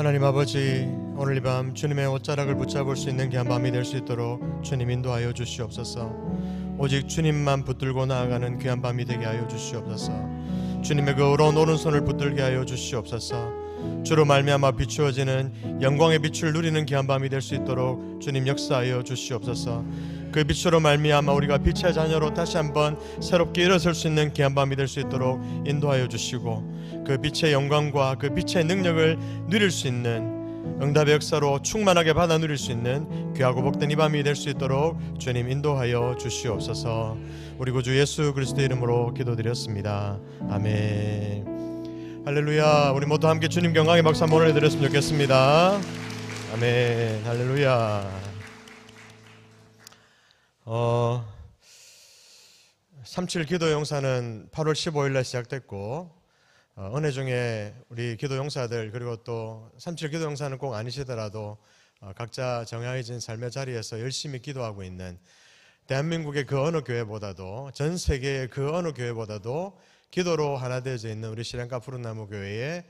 하나님 아버지, 오늘 이 밤 주님의 옷자락을 붙잡을 수 있는 귀한 밤이 될 수 있도록 주님 인도하여 주시옵소서. 오직 주님만 붙들고 나아가는 귀한 밤이 되게 하여 주시옵소서. 주님의 그 의로운 오른손을 붙들게 하여 주시옵소서. 주로 말미암아 비추어지는 영광의 빛을 누리는 귀한 밤이 될 수 있도록 주님 역사하여 주시옵소서. 그 빛으로 말미암아 우리가 빛의 자녀로 다시 한번 새롭게 일어설 수 있는 귀한 밤이 될 수 있도록 인도하여 주시고, 그 빛의 영광과 그 빛의 능력을 누릴 수 있는 응답의 역사로 충만하게 받아 누릴 수 있는 귀하고 복된 이 밤이 될 수 있도록 주님 인도하여 주시옵소서. 우리 구주 예수 그리스도의 이름으로 기도드렸습니다. 아멘. 할렐루야. 우리 모두 함께 주님 경강의 박수 한번 올려드렸으면 좋겠습니다. 아멘. 할렐루야. 37 기도 용사는 8월 15일날 시작됐고, 은혜 중에 우리 기도 용사들, 그리고 또 37 기도 용사는 꼭 아니시더라도 각자 정해진 삶의 자리에서 열심히 기도하고 있는, 대한민국의 그 어느 교회보다도, 전 세계의 그 어느 교회보다도 기도로 하나 되어져 있는 우리 시련가 푸른나무 교회의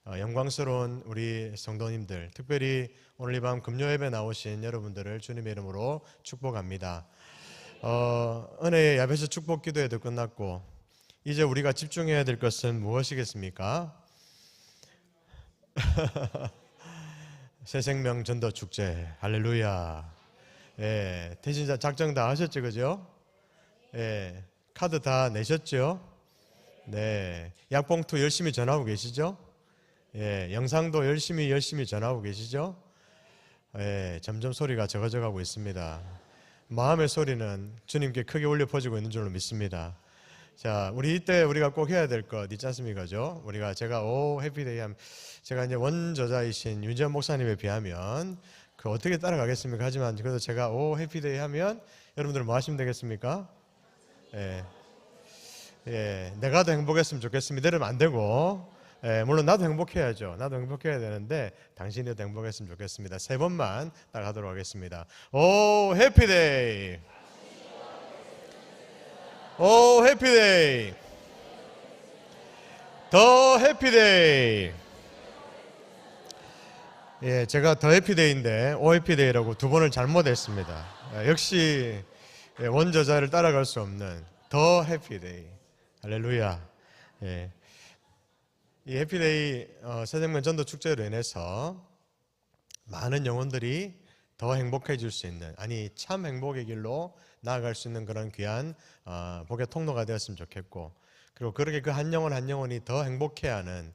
영광스러운 우리 성도님들, 특별히 오늘 이 밤 금요 예배 나오신 여러분들을 주님의 이름으로 축복합니다. 은혜의 야베스 축복 기도회도 끝났고, 이제 우리가 집중해야 될 것은 무엇이겠습니까? 새생명 전도 축제. 할렐루야. 예, 대신 작정 다 하셨죠, 그죠? 예, 카드 다 내셨죠? 네, 약봉투 열심히 전하고 계시죠? 예, 영상도 열심히 전하고 계시죠? 예, 점점 소리가 적어져가고 있습니다. 마음의 소리는 주님께 크게 울려 퍼지고 있는 줄로 믿습니다. 자, 우리 이때 우리가 꼭 해야 될 것 있지 않습니까? 제가 오 해피데이 하면, 제가 이제 원저자이신 윤지현 목사님에 비하면 그 어떻게 따라가겠습니까? 하지만 그래도 제가 오 해피데이 하면 여러분들은 뭐 하시면 되겠습니까? 예, 내가 더 행복했으면 좋겠습니다. 이러면 안 되고, 예, 물론 나도 행복해야죠. 나도 행복해야 되는데 당신이 더 행복했으면 좋겠습니다. 3번만 딱 하도록 하겠습니다. 오 해피데이, 오 해피데이, 더 해피데이. 예, 제가 더 해피데이인데 오 해피데이라고 2번을 잘못했습니다. 역시 원저자를 따라갈 수 없는 더 해피데이. 할렐루야. 예. 이 해피데이 새생명 전도 축제로 인해서 많은 영혼들이 더 행복해질 수 있는, 아니 참 행복의 길로 나아갈 수 있는 그런 귀한 복의 통로가 되었으면 좋겠고, 그리고 그렇게 그 한 영혼 한 영혼이 더 행복해하는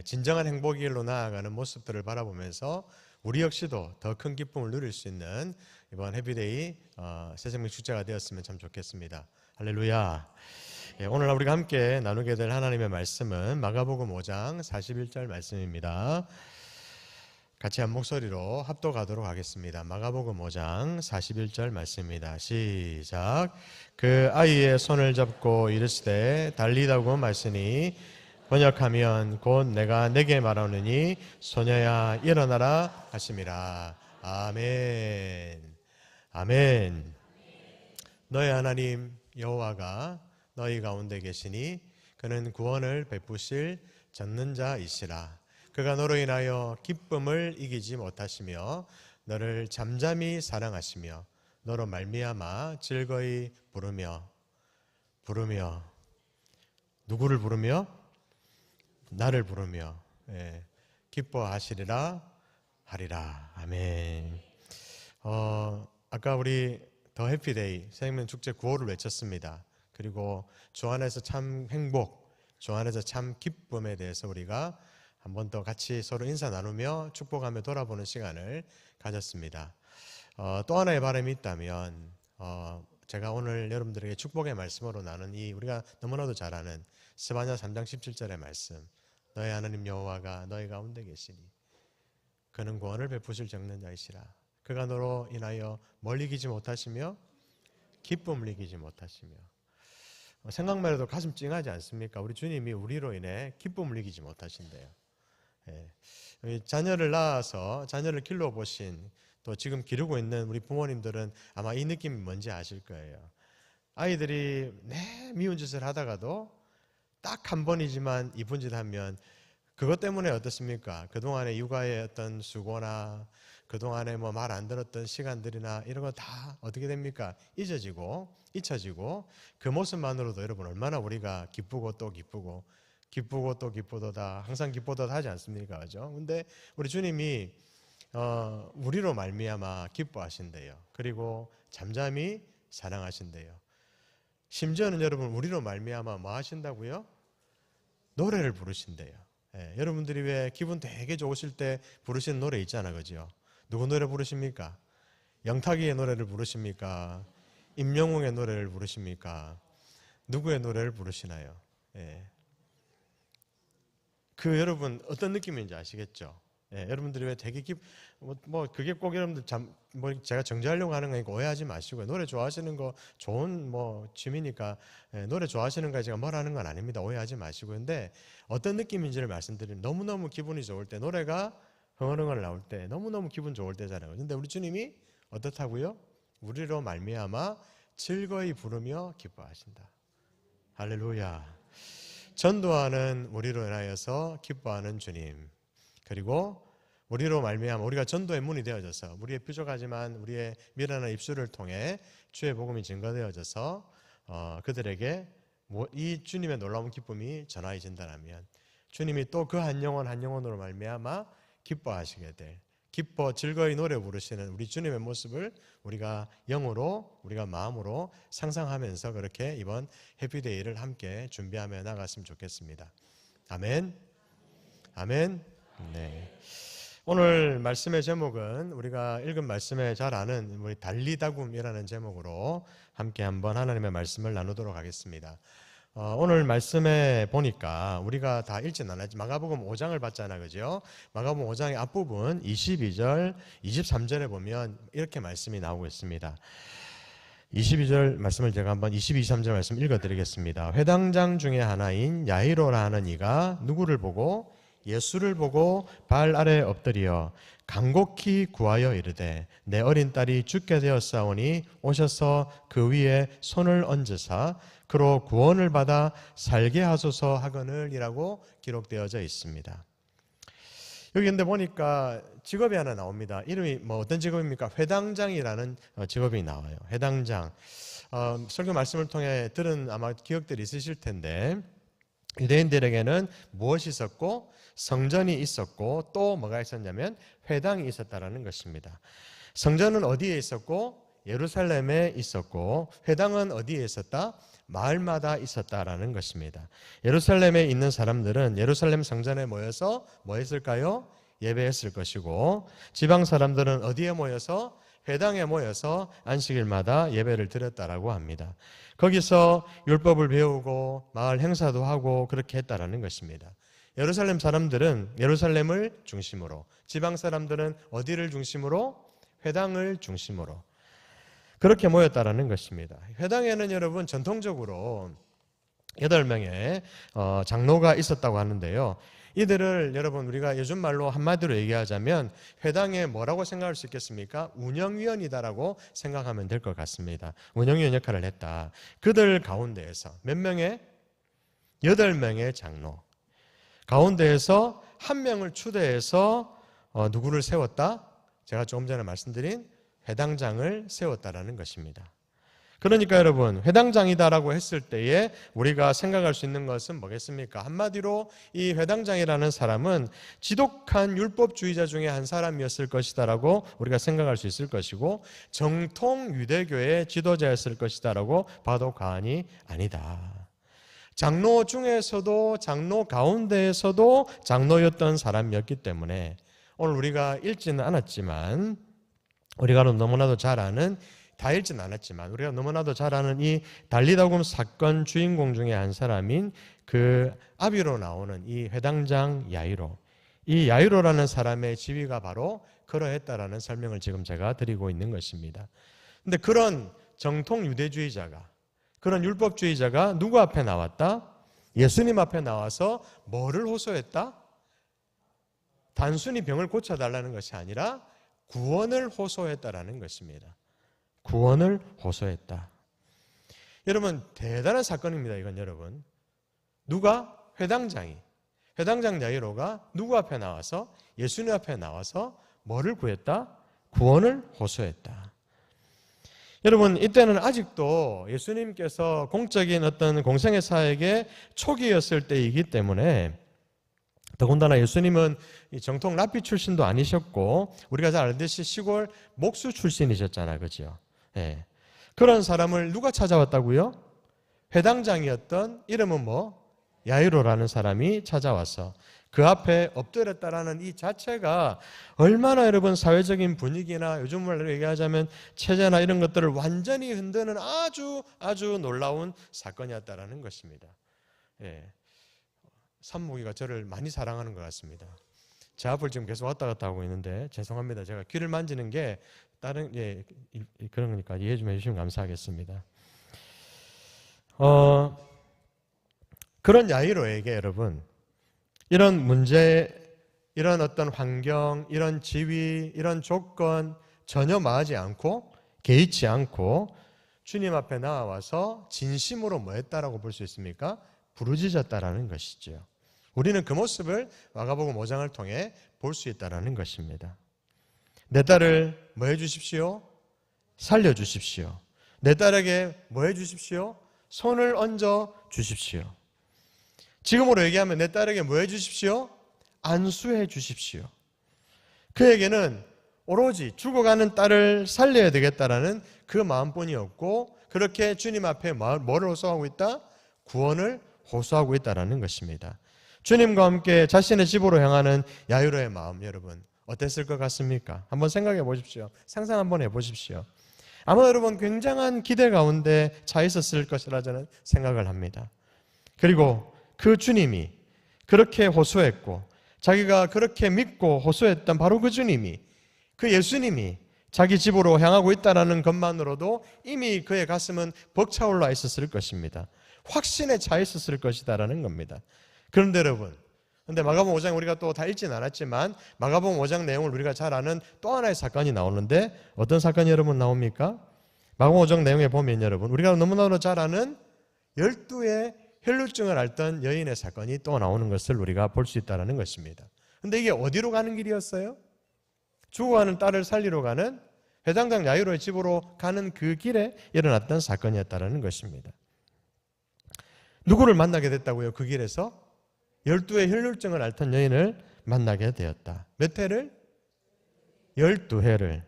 진정한 행복의 길로 나아가는 모습들을 바라보면서 우리 역시도 더 큰 기쁨을 누릴 수 있는 이번 해피데이 새생명 축제가 되었으면 참 좋겠습니다. 할렐루야. 예, 오늘 우리가 함께 나누게 될 하나님의 말씀은 마가복음 5장 41절 말씀입니다. 같이 한 목소리로 합독하도록 하겠습니다. 마가복음 5장 41절 말씀입니다. 시작. 그 아이의 손을 잡고 이르시되 달리다고 말씀이, 번역하면 곧 내가 내게 말하노니 소녀야 일어나라 하심이라. 아멘. 아멘. 너희 하나님 여호와가 너희 가운데 계시니 그는 구원을 베푸실 젖는 자이시라. 그가 너로 인하여 기쁨을 이기지 못하시며 너를 잠잠히 사랑하시며 너로 말미암아 즐거이 부르며 누구를 부르며? 나를 부르며 기뻐하시리라 하리라. 아멘. 아까 우리 더 해피데이 생명 축제 구호를 외쳤습니다. 그리고 주 안에서 참 행복, 주 안에서 참 기쁨에 대해서 우리가 한 번 더 같이 서로 인사 나누며 축복하며 돌아보는 시간을 가졌습니다. 또 하나의 바람이 있다면, 제가 오늘 여러분들에게 축복의 말씀으로 나눈 이 우리가 너무나도 잘 아는 스바냐 3장 17절의 말씀, 너희 하나님 여호와가 너희 가운데 계시니 그는 구원을 베푸실 젖는 자이시라. 그가 너로 인하여 멀리 이기지 못하시며 기쁨을 이기지 못하시며. 생각만 해도 가슴 찡하지 않습니까? 우리 주님이 우리로 인해 기쁨을 이기지 못하신대요. 자녀를 낳아서 자녀를 길러보신, 또 지금 기르고 있는 우리 부모님들은 아마 이 느낌이 뭔지 아실 거예요. 아이들이 미운 짓을 하다가도 딱 한 번이지만 이쁜 짓 하면 그것 때문에 어떻습니까? 그동안의 육아의 어떤 수고나 그동안에 뭐 말 안 들었던 시간들이나 이런 거 다 어떻게 됩니까? 잊혀지고 그 모습만으로도 여러분 얼마나 우리가 기쁘고 또 기쁘고 기쁘고 또 기쁘도다 항상 기쁘도다 하지 않습니까? 그죠? 근데 우리 주님이 우리로 말미암아 기뻐하신대요. 그리고 잠잠히 사랑하신대요. 심지어는 여러분 우리로 말미암아 뭐 하신다고요? 노래를 부르신대요. 예, 여러분들이 왜 기분 되게 좋으실 때 부르시는 노래 있잖아, 그죠? 누구 노래 부르십니까? 영탁이의 노래를 부르십니까? 임영웅의 노래를 부르십니까? 누구의 노래를 부르시나요? 예. 그 여러분 어떤 느낌인지 아시겠죠? 예, 여러분들이 왜 되게 뭐 그게 꼭 여러분들 뭐 제가 정죄하려고 하는 거니까 오해하지 마시고요. 노래 좋아하시는 거 좋은 뭐 취미니까 노래 좋아하시는 거에 제가 뭐라는 건 아닙니다. 오해하지 마시고. 근데 어떤 느낌인지를 말씀드리면 너무너무 기분이 좋을 때 노래가 흥얼흥얼 나올 때 너무너무 기분 좋을 때잖아요. 근데 우리 주님이 어떻다고요? 우리로 말미암아 즐거이 부르며 기뻐하신다. 할렐루야. 전도하는 우리로 인하여서 기뻐하는 주님. 그리고 우리로 말미암아 우리가 전도의 문이 되어져서 우리의 부족하지만 우리의 미련한 입술을 통해 주의 복음이 증거되어져서 그들에게 이 주님의 놀라운 기쁨이 전하여진다면 주님이 또 그 한 영혼 한 영혼으로 말미암아 기뻐하시게 될 기뻐 즐거이 노래 부르시는 우리 주님의 모습을 우리가 영으로 우리가 마음으로 상상하면서 그렇게 이번 해피데이를 함께 준비하며 나갔으면 좋겠습니다. 아멘. 아멘. 네. 오늘 말씀의 제목은 우리가 읽은 말씀에 잘 아는 우리 달리다굼이라는 제목으로 함께 한번 하나님의 말씀을 나누도록 하겠습니다. 오늘 말씀에 보니까 우리가 다 읽진 않았지 마가복음 5장을 봤잖아, 그죠? 마가복음 5장의 앞부분 22절, 23절에 보면 이렇게 말씀이 나오고 있습니다. 22절 말씀을 제가 한번 22, 23절 말씀 읽어드리겠습니다. 회당장 중에 하나인 야이로라 하는 이가 누구를 보고 예수를 보고 발 아래 엎드려 간곡히 구하여 이르되 내 어린 딸이 죽게 되었사오니 오셔서 그 위에 손을 얹으사 그로 구원을 받아 살게 하소서 하거늘이라고 기록되어져 있습니다. 여기 근데 보니까 직업이 하나 나옵니다. 이름이 뭐 어떤 직업입니까? 회당장이라는 직업이 나와요. 회당장. 설교 말씀을 통해 들은 아마 기억들이 있으실 텐데 유대인들에게는 무엇이 있었고 성전이 있었고 또 뭐가 있었냐면 회당이 있었다라는 것입니다. 성전은 어디에 있었고 예루살렘에 있었고 회당은 어디에 있었다? 마을마다 있었다라는 것입니다. 예루살렘에 있는 사람들은 예루살렘 성전에 모여서 뭐 했을까요? 예배했을 것이고 지방 사람들은 어디에 모여서 회당에 모여서 안식일마다 예배를 드렸다라고 합니다. 거기서 율법을 배우고 마을 행사도 하고 그렇게 했다라는 것입니다. 예루살렘 사람들은 예루살렘을 중심으로, 지방 사람들은 어디를 중심으로? 회당을 중심으로 그렇게 모였다라는 것입니다. 회당에는 여러분 전통적으로 8명의 장로가 있었다고 하는데요. 이들을 여러분 우리가 요즘 말로 한마디로 얘기하자면 회당에 뭐라고 생각할 수 있겠습니까? 운영위원이다라고 생각하면 될 것 같습니다. 운영위원 역할을 했다. 그들 가운데에서 몇 명의? 8명의 장로 가운데에서 한 명을 추대해서 누구를 세웠다? 제가 조금 전에 말씀드린 회당장을 세웠다라는 것입니다. 그러니까 여러분 회당장이다라고 했을 때에 우리가 생각할 수 있는 것은 뭐겠습니까? 한마디로 이 회당장이라는 사람은 지독한 율법주의자 중에 한 사람이었을 것이다라고 우리가 생각할 수 있을 것이고 정통 유대교의 지도자였을 것이다라고 봐도 과언이 아니다. 장로 중에서도 장로 가운데에서도 장로였던 사람이었기 때문에 오늘 우리가 읽지는 않았지만 우리가 너무나도 잘 아는 다 읽지는 않았지만 우리가 너무나도 잘 아는 이 달리다굼 사건 주인공 중에 한 사람인 그 아비로 나오는 이 회당장 야이로, 이 야이로라는 사람의 지위가 바로 그러했다라는 설명을 지금 제가 드리고 있는 것입니다. 그런데 그런 정통 유대주의자가 그런 율법주의자가 누구 앞에 나왔다? 예수님 앞에 나와서 뭐를 호소했다? 단순히 병을 고쳐달라는 것이 아니라 구원을 호소했다라는 것입니다. 구원을 호소했다. 여러분 대단한 사건입니다. 이건 여러분 누가? 회당장이 회당장 야이로가 누구 앞에 나와서? 예수님 앞에 나와서 뭐를 구했다? 구원을 호소했다. 여러분, 이때는 아직도 예수님께서 공적인 어떤 공생의 사역의 초기였을 때이기 때문에, 더군다나 예수님은 정통 랍비 출신도 아니셨고 우리가 잘 알듯이 시골 목수 출신이셨잖아요. 그죠? 예. 그런 사람을 누가 찾아왔다고요? 회당장이었던, 이름은 뭐? 야이로라는 사람이 찾아와서 그 앞에 엎드렸다라는 이 자체가 얼마나 여러분 사회적인 분위기나 요즘 말로 얘기하자면 체제나 이런 것들을 완전히 흔드는 아주 놀라운 사건이었다라는 것입니다. 예. 산모기가 저를 많이 사랑하는 것 같습니다. 제 앞을 지금 계속 왔다 갔다 하고 있는데 죄송합니다. 제가 귀를 만지는 게 다른 그런 거니까 이해 좀 해주시면 감사하겠습니다. 그런 야이로에게 여러분 이런 문제, 이런 어떤 환경, 이런 지위, 이런 조건 전혀 마하지 않고 개의치 않고 주님 앞에 나와서 진심으로 뭐 했다라고 볼 수 있습니까? 부르짖었다라는 것이죠. 우리는 그 모습을 마가복음 5장을 통해 볼 수 있다라는 것입니다. 내 딸을 뭐 해주십시오? 살려주십시오. 내 딸에게 뭐 해주십시오? 손을 얹어 주십시오. 지금으로 얘기하면 내 딸에게 뭐 해주십시오? 안수해 주십시오. 그에게는 오로지 죽어가는 딸을 살려야 되겠다라는 그 마음뿐이었고, 그렇게 주님 앞에 뭐를 호소하고 있다? 구원을 호소하고 있다라는 것입니다. 주님과 함께 자신의 집으로 향하는 야이로의 마음, 여러분 어땠을 것 같습니까? 한번 생각해 보십시오. 상상 한번 해보십시오. 아마 여러분 굉장한 기대 가운데 차 있었을 것이라 저는 생각을 합니다. 그리고 그 주님이 그렇게 호소했고 자기가 그렇게 믿고 호소했던 바로 그 주님이, 그 예수님이 자기 집으로 향하고 있다는 것만으로도 이미 그의 가슴은 벅차올라 있었을 것입니다. 확신에 차 있었을 것이다라는 겁니다. 그런데 여러분, 근데 마가복음 5장 우리가 또 다 읽진 않았지만 마가복음 5장 내용을 우리가 잘 아는 또 하나의 사건이 나오는데 어떤 사건이 여러분 나옵니까? 마가복음 5장 내용에 보면 여러분 우리가 너무나도 잘 아는 12의 혈루증을 앓던 여인의 사건이 또 나오는 것을 우리가 볼 수 있다는 것입니다. 근데 이게 어디로 가는 길이었어요? 죽어가는 딸을 살리러 가는 회당장 야이로의 집으로 가는 그 길에 일어났던 사건이었다는 것입니다. 누구를 만나게 됐다고요? 그 길에서 12의 혈루증을 앓던 여인을 만나게 되었다. 몇 회를? 12회를.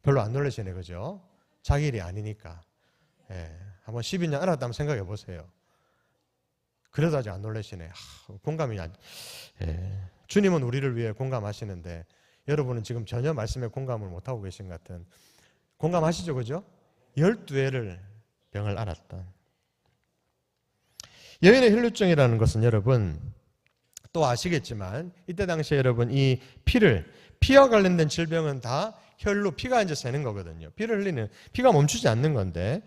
별로 안 놀라시네, 그죠? 자기 일이 아니니까. 한번 12년 알았다면 생각해 보세요. 그래도 아직 안 놀라시네. 공감이 안. 주님은 우리를 위해 공감하시는데 여러분은 지금 전혀 말씀에 공감을 못하고 계신 것 같은. 공감하시죠, 그죠? 12회를 병을 앓았던. 여인의 혈루증이라는 것은 여러분 또 아시겠지만 이때 당시에 여러분 이 피와 관련된 질병은 다 혈로 피가 이제 새는 거거든요. 피를 흘리는, 피가 멈추지 않는 건데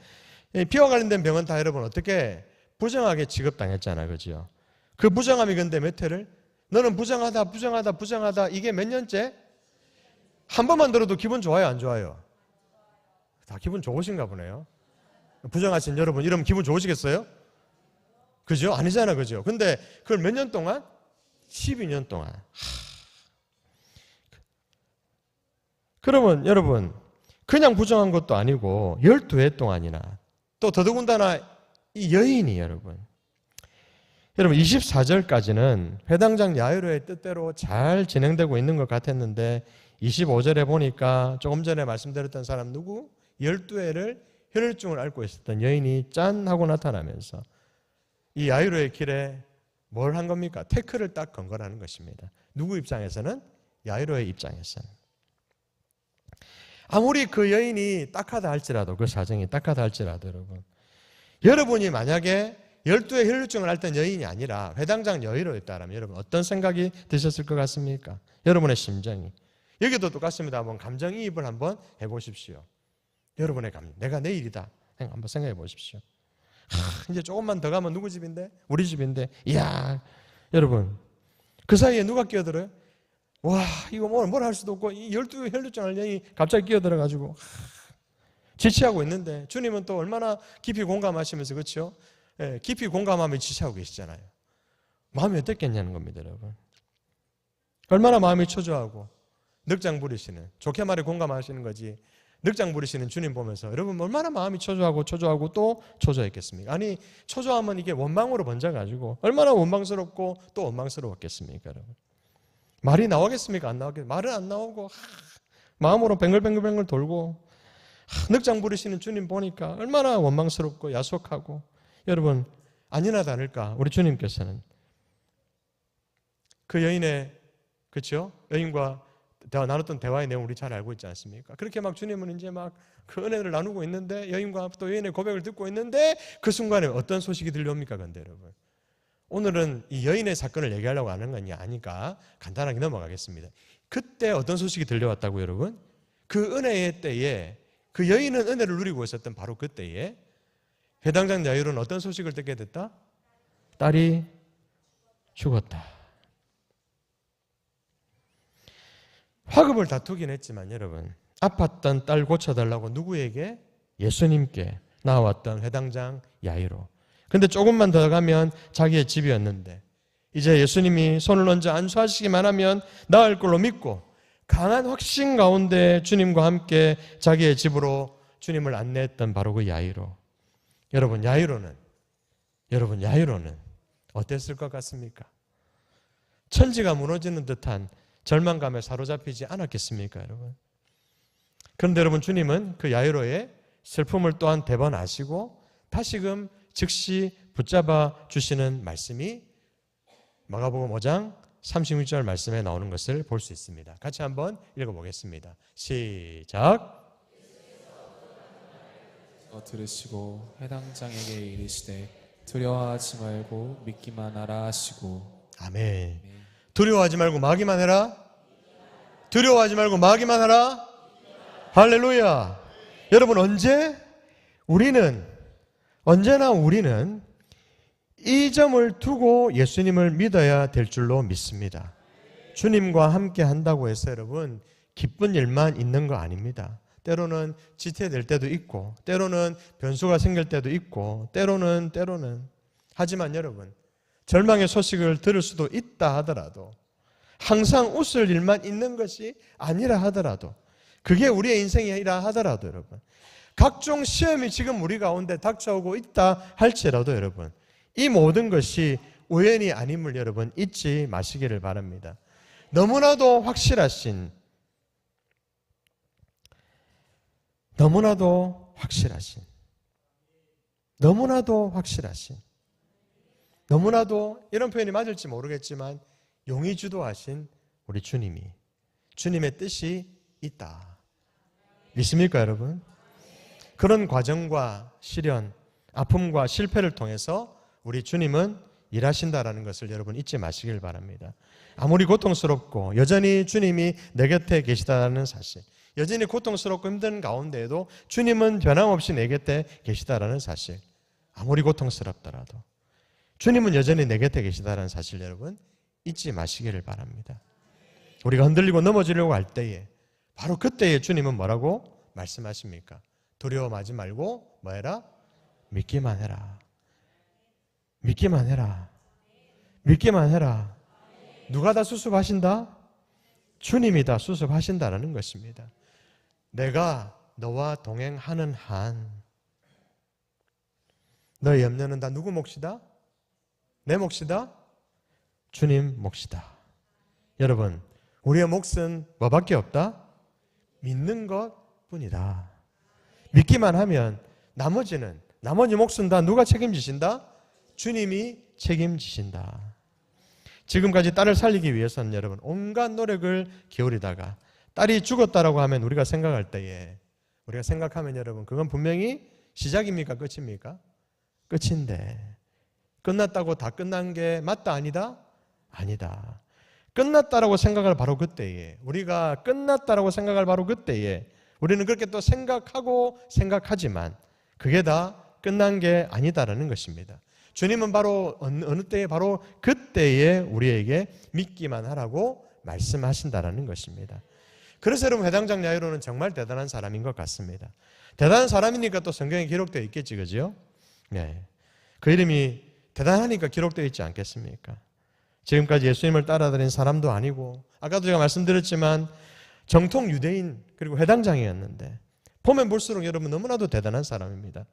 피와 관련된 병은 다 여러분 어떻게 부정하게 취급당했잖아요. 그죠? 그 부정함이 근데 몇 회를? 너는 부정하다 이게 몇 년째? 한 번만 들어도 기분 좋아요, 안 좋아요? 다 기분 좋으신가 보네요. 부정하신 여러분 이러면 기분 좋으시겠어요? 그죠? 아니잖아, 그죠? 근데 그걸 몇 년 동안? 12년 동안. 그러면 여러분, 그냥 부정한 것도 아니고 12회 동안이나 또 더더군다나 이 여인이 여러분 24절까지는 회당장 야이로의 뜻대로 잘 진행되고 있는 것 같았는데 25절에 보니까 조금 전에 말씀드렸던 사람 누구? 12회를 혈루증을 앓고 있었던 여인이 짠 하고 나타나면서 이 야이로의 길에 뭘 한 겁니까? 태클을 딱 건 거라는 것입니다. 누구 입장에서는? 야이로의 입장에서는. 아무리 그 여인이 딱하다 할지라도, 그 사정이 딱하다 할지라도 여러분이 만약에 12의 혈루증을 앓던 여인이 아니라 회당장 야이로였다면 여러분 어떤 생각이 드셨을 것 같습니까? 여러분의 심정이. 여기도 똑같습니다. 한번 감정이입을 한번 해보십시오. 여러분의 내가 내 일이다. 한번 생각해 보십시오. 이제 조금만 더 가면 누구 집인데? 우리 집인데. 이야, 여러분 그 사이에 누가 끼어들어요? 와, 이거 뭘 할 수도 없고 이 12의 혈루증 앓는 여인이 갑자기 끼어들어가지고 지치하고 있는데 주님은 또 얼마나 깊이 공감하시면서, 그렇죠? 깊이 공감하며 지치하고 계시잖아요. 마음이 어땠겠냐는 겁니다, 여러분. 얼마나 마음이 초조하고 늑장 부리시는, 좋게 말해 공감하시는 거지, 늑장 부리시는 주님 보면서 여러분 얼마나 마음이 초조하고 또 초조했겠습니까? 아니, 초조하면 이게 원망으로 번져가지고 얼마나 원망스럽고 또 원망스러웠겠습니까, 여러분? 말이 나오겠습니까? 안 나오겠습니까? 말은 안 나오고 마음으로 뱅글뱅글뱅글 돌고 늑장 부리시는 주님 보니까 얼마나 원망스럽고 야속하고. 여러분, 아니나 다를까 우리 주님께서는 그 여인의, 그렇죠? 여인과 나눴던 대화의 내용 우리 잘 알고 있지 않습니까? 그렇게 막 주님은 이제 막 그 은혜를 나누고 있는데, 여인과 또 여인의 고백을 듣고 있는데 그 순간에 어떤 소식이 들려옵니까? 근데 여러분, 오늘은 이 여인의 사건을 얘기하려고 하는 건 아니까 간단하게 넘어가겠습니다. 그때 어떤 소식이 들려왔다고 여러분? 그 은혜의 때에, 그 여인은 은혜를 누리고 있었던 바로 그때에 해당장 야이로는 어떤 소식을 듣게 됐다? 딸이 죽었다. 화급을 다투긴 했지만 여러분, 아팠던 딸 고쳐달라고 누구에게? 예수님께 나왔던 회당장 야이로. 근데 조금만 더 가면 자기의 집이었는데 이제 예수님이 손을 얹어 안수하시기만 하면 나을 걸로 믿고 강한 확신 가운데 주님과 함께 자기의 집으로 주님을 안내했던 바로 그 야이로. 여러분, 야이로는 어땠을 것 같습니까? 천지가 무너지는 듯한 절망감에 사로잡히지 않았겠습니까, 여러분? 그런데 여러분, 주님은 그 야이로의 슬픔을 또한 대번하시고 다시금 즉시 붙잡아 주시는 말씀이 마가복음 5장 36절 말씀에 나오는 것을 볼 수 있습니다. 같이 한번 읽어보겠습니다. 시작. 들으시고 해당장에게 이르시되 두려워하지 말고 믿기만 하라 하시고. 아멘. 두려워하지 말고 마기만 해라. 두려워하지 말고 마기만 하라. 할렐루야. 여러분, 언제나 우리는 이 점을 두고 예수님을 믿어야 될 줄로 믿습니다. 주님과 함께 한다고 해서 여러분 기쁜 일만 있는 거 아닙니다. 때로는 지체될 때도 있고, 때로는 변수가 생길 때도 있고, 때로는 하지만 여러분, 절망의 소식을 들을 수도 있다 하더라도, 항상 웃을 일만 있는 것이 아니라 하더라도, 그게 우리의 인생이라 하더라도 여러분, 각종 시험이 지금 우리 가운데 닥쳐오고 있다 할지라도 여러분, 이 모든 것이 우연이 아님을 여러분 잊지 마시기를 바랍니다. 너무나도 확실하신 너무나도 이런 표현이 맞을지 모르겠지만 용이 주도하신 우리 주님의 뜻이 있다. 믿습니까, 여러분? 그런 과정과 시련, 아픔과 실패를 통해서 우리 주님은 일하신다라는 것을 여러분 잊지 마시길 바랍니다. 아무리 고통스럽고 여전히 주님이 내 곁에 계시다는 사실, 여전히 고통스럽고 힘든 가운데에도 주님은 변함없이 내 곁에 계시다라는 사실, 아무리 고통스럽더라도 주님은 여전히 내 곁에 계시다라는 사실 여러분 잊지 마시기를 바랍니다. 우리가 흔들리고 넘어지려고 할 때에 바로 그때에 주님은 뭐라고 말씀하십니까? 두려워하지 말고 뭐해라? 믿기만 해라. 믿기만 해라. 믿기만 해라. 누가 다 수습하신다? 주님이 다 수습하신다는 것입니다. 내가 너와 동행하는 한 너의 염려는 다 누구 몫이다? 내 몫이다? 주님 몫이다. 여러분, 우리의 몫은 뭐밖에 없다? 믿는 것뿐이다. 믿기만 하면 나머지 몫은 다 누가 책임지신다? 주님이 책임지신다. 지금까지 딸을 살리기 위해서는 여러분 온갖 노력을 기울이다가 딸이 죽었다라고 하면 우리가 생각할 때에 여러분 그건 분명히 시작입니까? 끝입니까? 끝인데 끝났다고 다 끝난 게 맞다 아니다? 아니다. 끝났다라고 생각할 바로 그때에 우리는 그렇게 또 생각하지만 그게 다 끝난 게 아니다라는 것입니다. 주님은 바로 어느 때에 바로 그때에 우리에게 믿기만 하라고 말씀하신다라는 것입니다. 그래서 여러분 해당장 야이로는 정말 대단한 사람인 것 같습니다. 대단한 사람이니까 또 성경에 기록되어 있겠지, 그죠? 네. 그 이름이 대단하니까 기록되어 있지 않겠습니까? 지금까지 예수님을 따라다닌 사람도 아니고, 아까도 제가 말씀드렸지만 정통 유대인 그리고 회당장이었는데, 보면 볼수록 여러분 너무나도 대단한 사람입니다.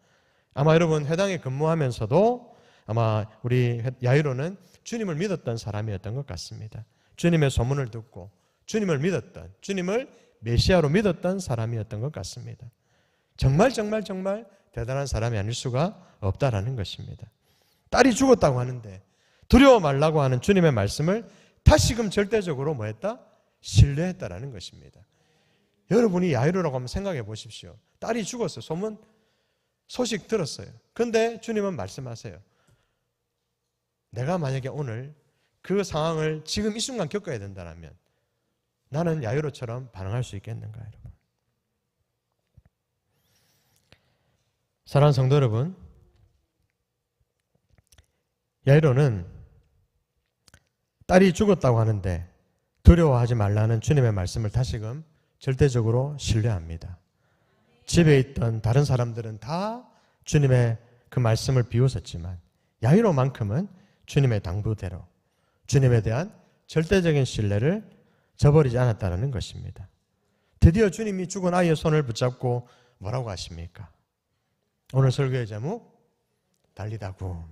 아마 여러분 회당에 근무하면서도 아마 우리 야이로는 주님을 믿었던 사람이었던 것 같습니다. 주님의 소문을 듣고 주님을 믿었던, 주님을 메시아로 믿었던 사람이었던 것 같습니다. 정말 대단한 사람이 아닐 수가 없다라는 것입니다. 딸이 죽었다고 하는데 두려워 말라고 하는 주님의 말씀을 다시금 절대적으로 뭐했다? 신뢰했다라는 것입니다. 여러분이 야이로라고 한번 생각해 보십시오. 딸이 죽었어요. 소식 들었어요. 그런데 주님은 말씀하세요. 내가 만약에 오늘 그 상황을 지금 이 순간 겪어야 된다면 나는 야이로처럼 반응할 수 있겠는가, 여러분? 사랑하는 성도 여러분, 야이로는 딸이 죽었다고 하는데 두려워하지 말라는 주님의 말씀을 다시금 절대적으로 신뢰합니다. 집에 있던 다른 사람들은 다 주님의 그 말씀을 비웃었지만 야이로만큼은 주님의 당부대로 주님에 대한 절대적인 신뢰를 저버리지 않았다는 것입니다. 드디어 주님이 죽은 아이의 손을 붙잡고 뭐라고 하십니까? 오늘 설교의 제목, 달리다굼.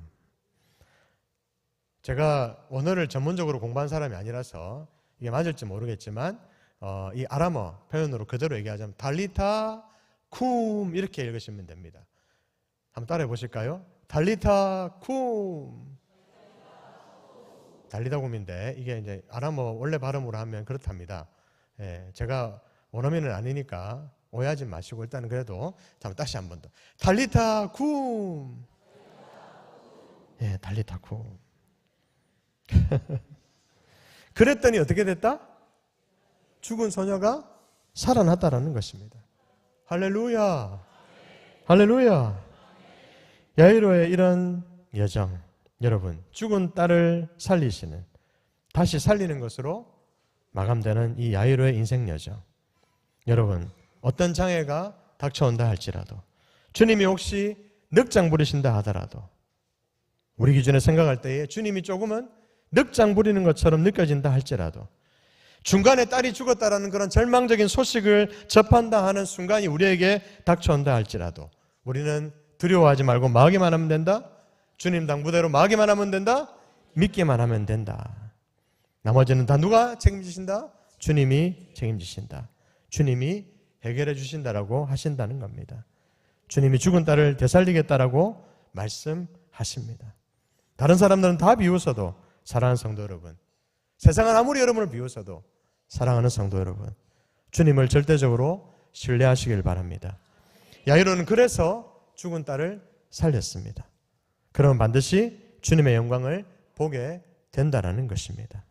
제가 원어를 전문적으로 공부한 사람이 아니라서 이게 맞을지 모르겠지만 이 아람어 표현으로 그대로 얘기하자면 달리타 쿰 이렇게 읽으시면 됩니다. 한번 따라해 보실까요? 달리타 쿰. 달리다굼인데 이게 이제 아람어 원래 발음으로 하면 그렇답니다. 예, 제가 원어민은 아니니까 오해하지 마시고 일단은 그래도 다시 한 번 더. 달리타 쿰. 예, 달리타 쿰. 그랬더니 어떻게 됐다? 죽은 소녀가 살아났다라는 것입니다. 할렐루야. 할렐루야. 야이로의 이런 여정, 여러분, 죽은 딸을 살리시는, 다시 살리는 것으로 마감되는 이 야이로의 인생 여정. 여러분, 어떤 장애가 닥쳐온다 할지라도, 주님이 혹시 늑장 부리신다 하더라도, 우리 기준에 생각할 때에 주님이 조금은 늑장 부리는 것처럼 느껴진다 할지라도, 중간에 딸이 죽었다라는 그런 절망적인 소식을 접한다 하는 순간이 우리에게 닥쳐온다 할지라도 우리는 두려워하지 말고 마하기만 하면 된다. 주님 당부대로 마하기만 하면 된다. 믿기만 하면 된다. 나머지는 다 누가 책임지신다? 주님이 책임지신다. 주님이 해결해 주신다라고 하신다는 겁니다. 주님이 죽은 딸을 되살리겠다라고 말씀하십니다. 다른 사람들은 다 비웃어도 사랑하는 성도 여러분, 세상은 아무리 여러분을 비웃어도 사랑하는 성도 여러분, 주님을 절대적으로 신뢰하시길 바랍니다. 야이로는 그래서 죽은 딸을 살렸습니다. 그러면 반드시 주님의 영광을 보게 된다는 것입니다.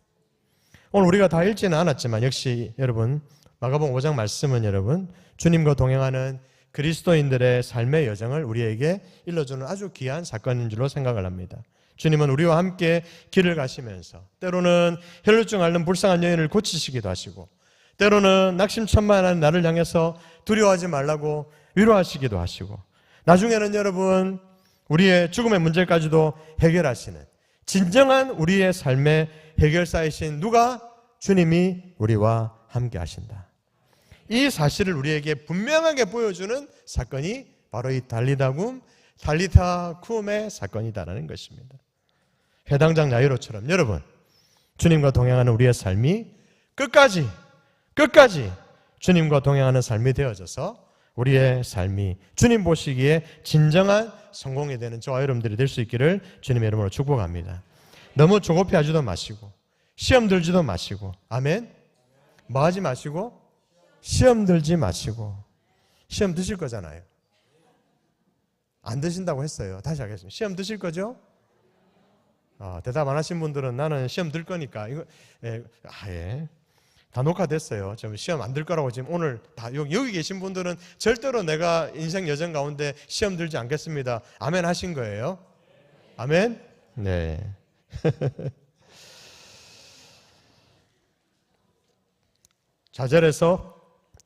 오늘 우리가 다 읽지는 않았지만 역시 여러분 마가복음 5장 말씀은 여러분 주님과 동행하는 그리스도인들의 삶의 여정을 우리에게 일러주는 아주 귀한 사건인 줄로 생각을 합니다. 주님은 우리와 함께 길을 가시면서 때로는 혈루증 앓는 불쌍한 여인을 고치시기도 하시고 때로는 낙심천만한 나를 향해서 두려워하지 말라고 위로하시기도 하시고 나중에는 여러분 우리의 죽음의 문제까지도 해결하시는 진정한 우리의 삶의 해결사이신 누가? 주님이 우리와 함께 하신다. 이 사실을 우리에게 분명하게 보여주는 사건이 바로 이 달리다굼, 달리타 쿰의 사건이다라는 것입니다. 해당장 야이로처럼 여러분 주님과 동행하는 우리의 삶이 끝까지 주님과 동행하는 삶이 되어져서 우리의 삶이 주님 보시기에 진정한 성공이 되는 저와 여러분들이 될 수 있기를 주님의 이름으로 축복합니다. 너무 조급해하지도 마시고 시험 들지도 마시고 아멘. 뭐 하지 마시고 시험 들지 마시고. 시험 드실 거잖아요. 안 드신다고 했어요. 다시 하겠습니다. 시험 드실 거죠? 대답 안 하신 분들은 나는 시험 들 거니까 이거 예. 다 녹화됐어요. 저 시험 안 들 거라고 지금 오늘 다 여기 계신 분들은 절대로 내가 인생 여정 가운데 시험 들지 않겠습니다. 아멘 하신 거예요? 아멘? 네. 좌절해서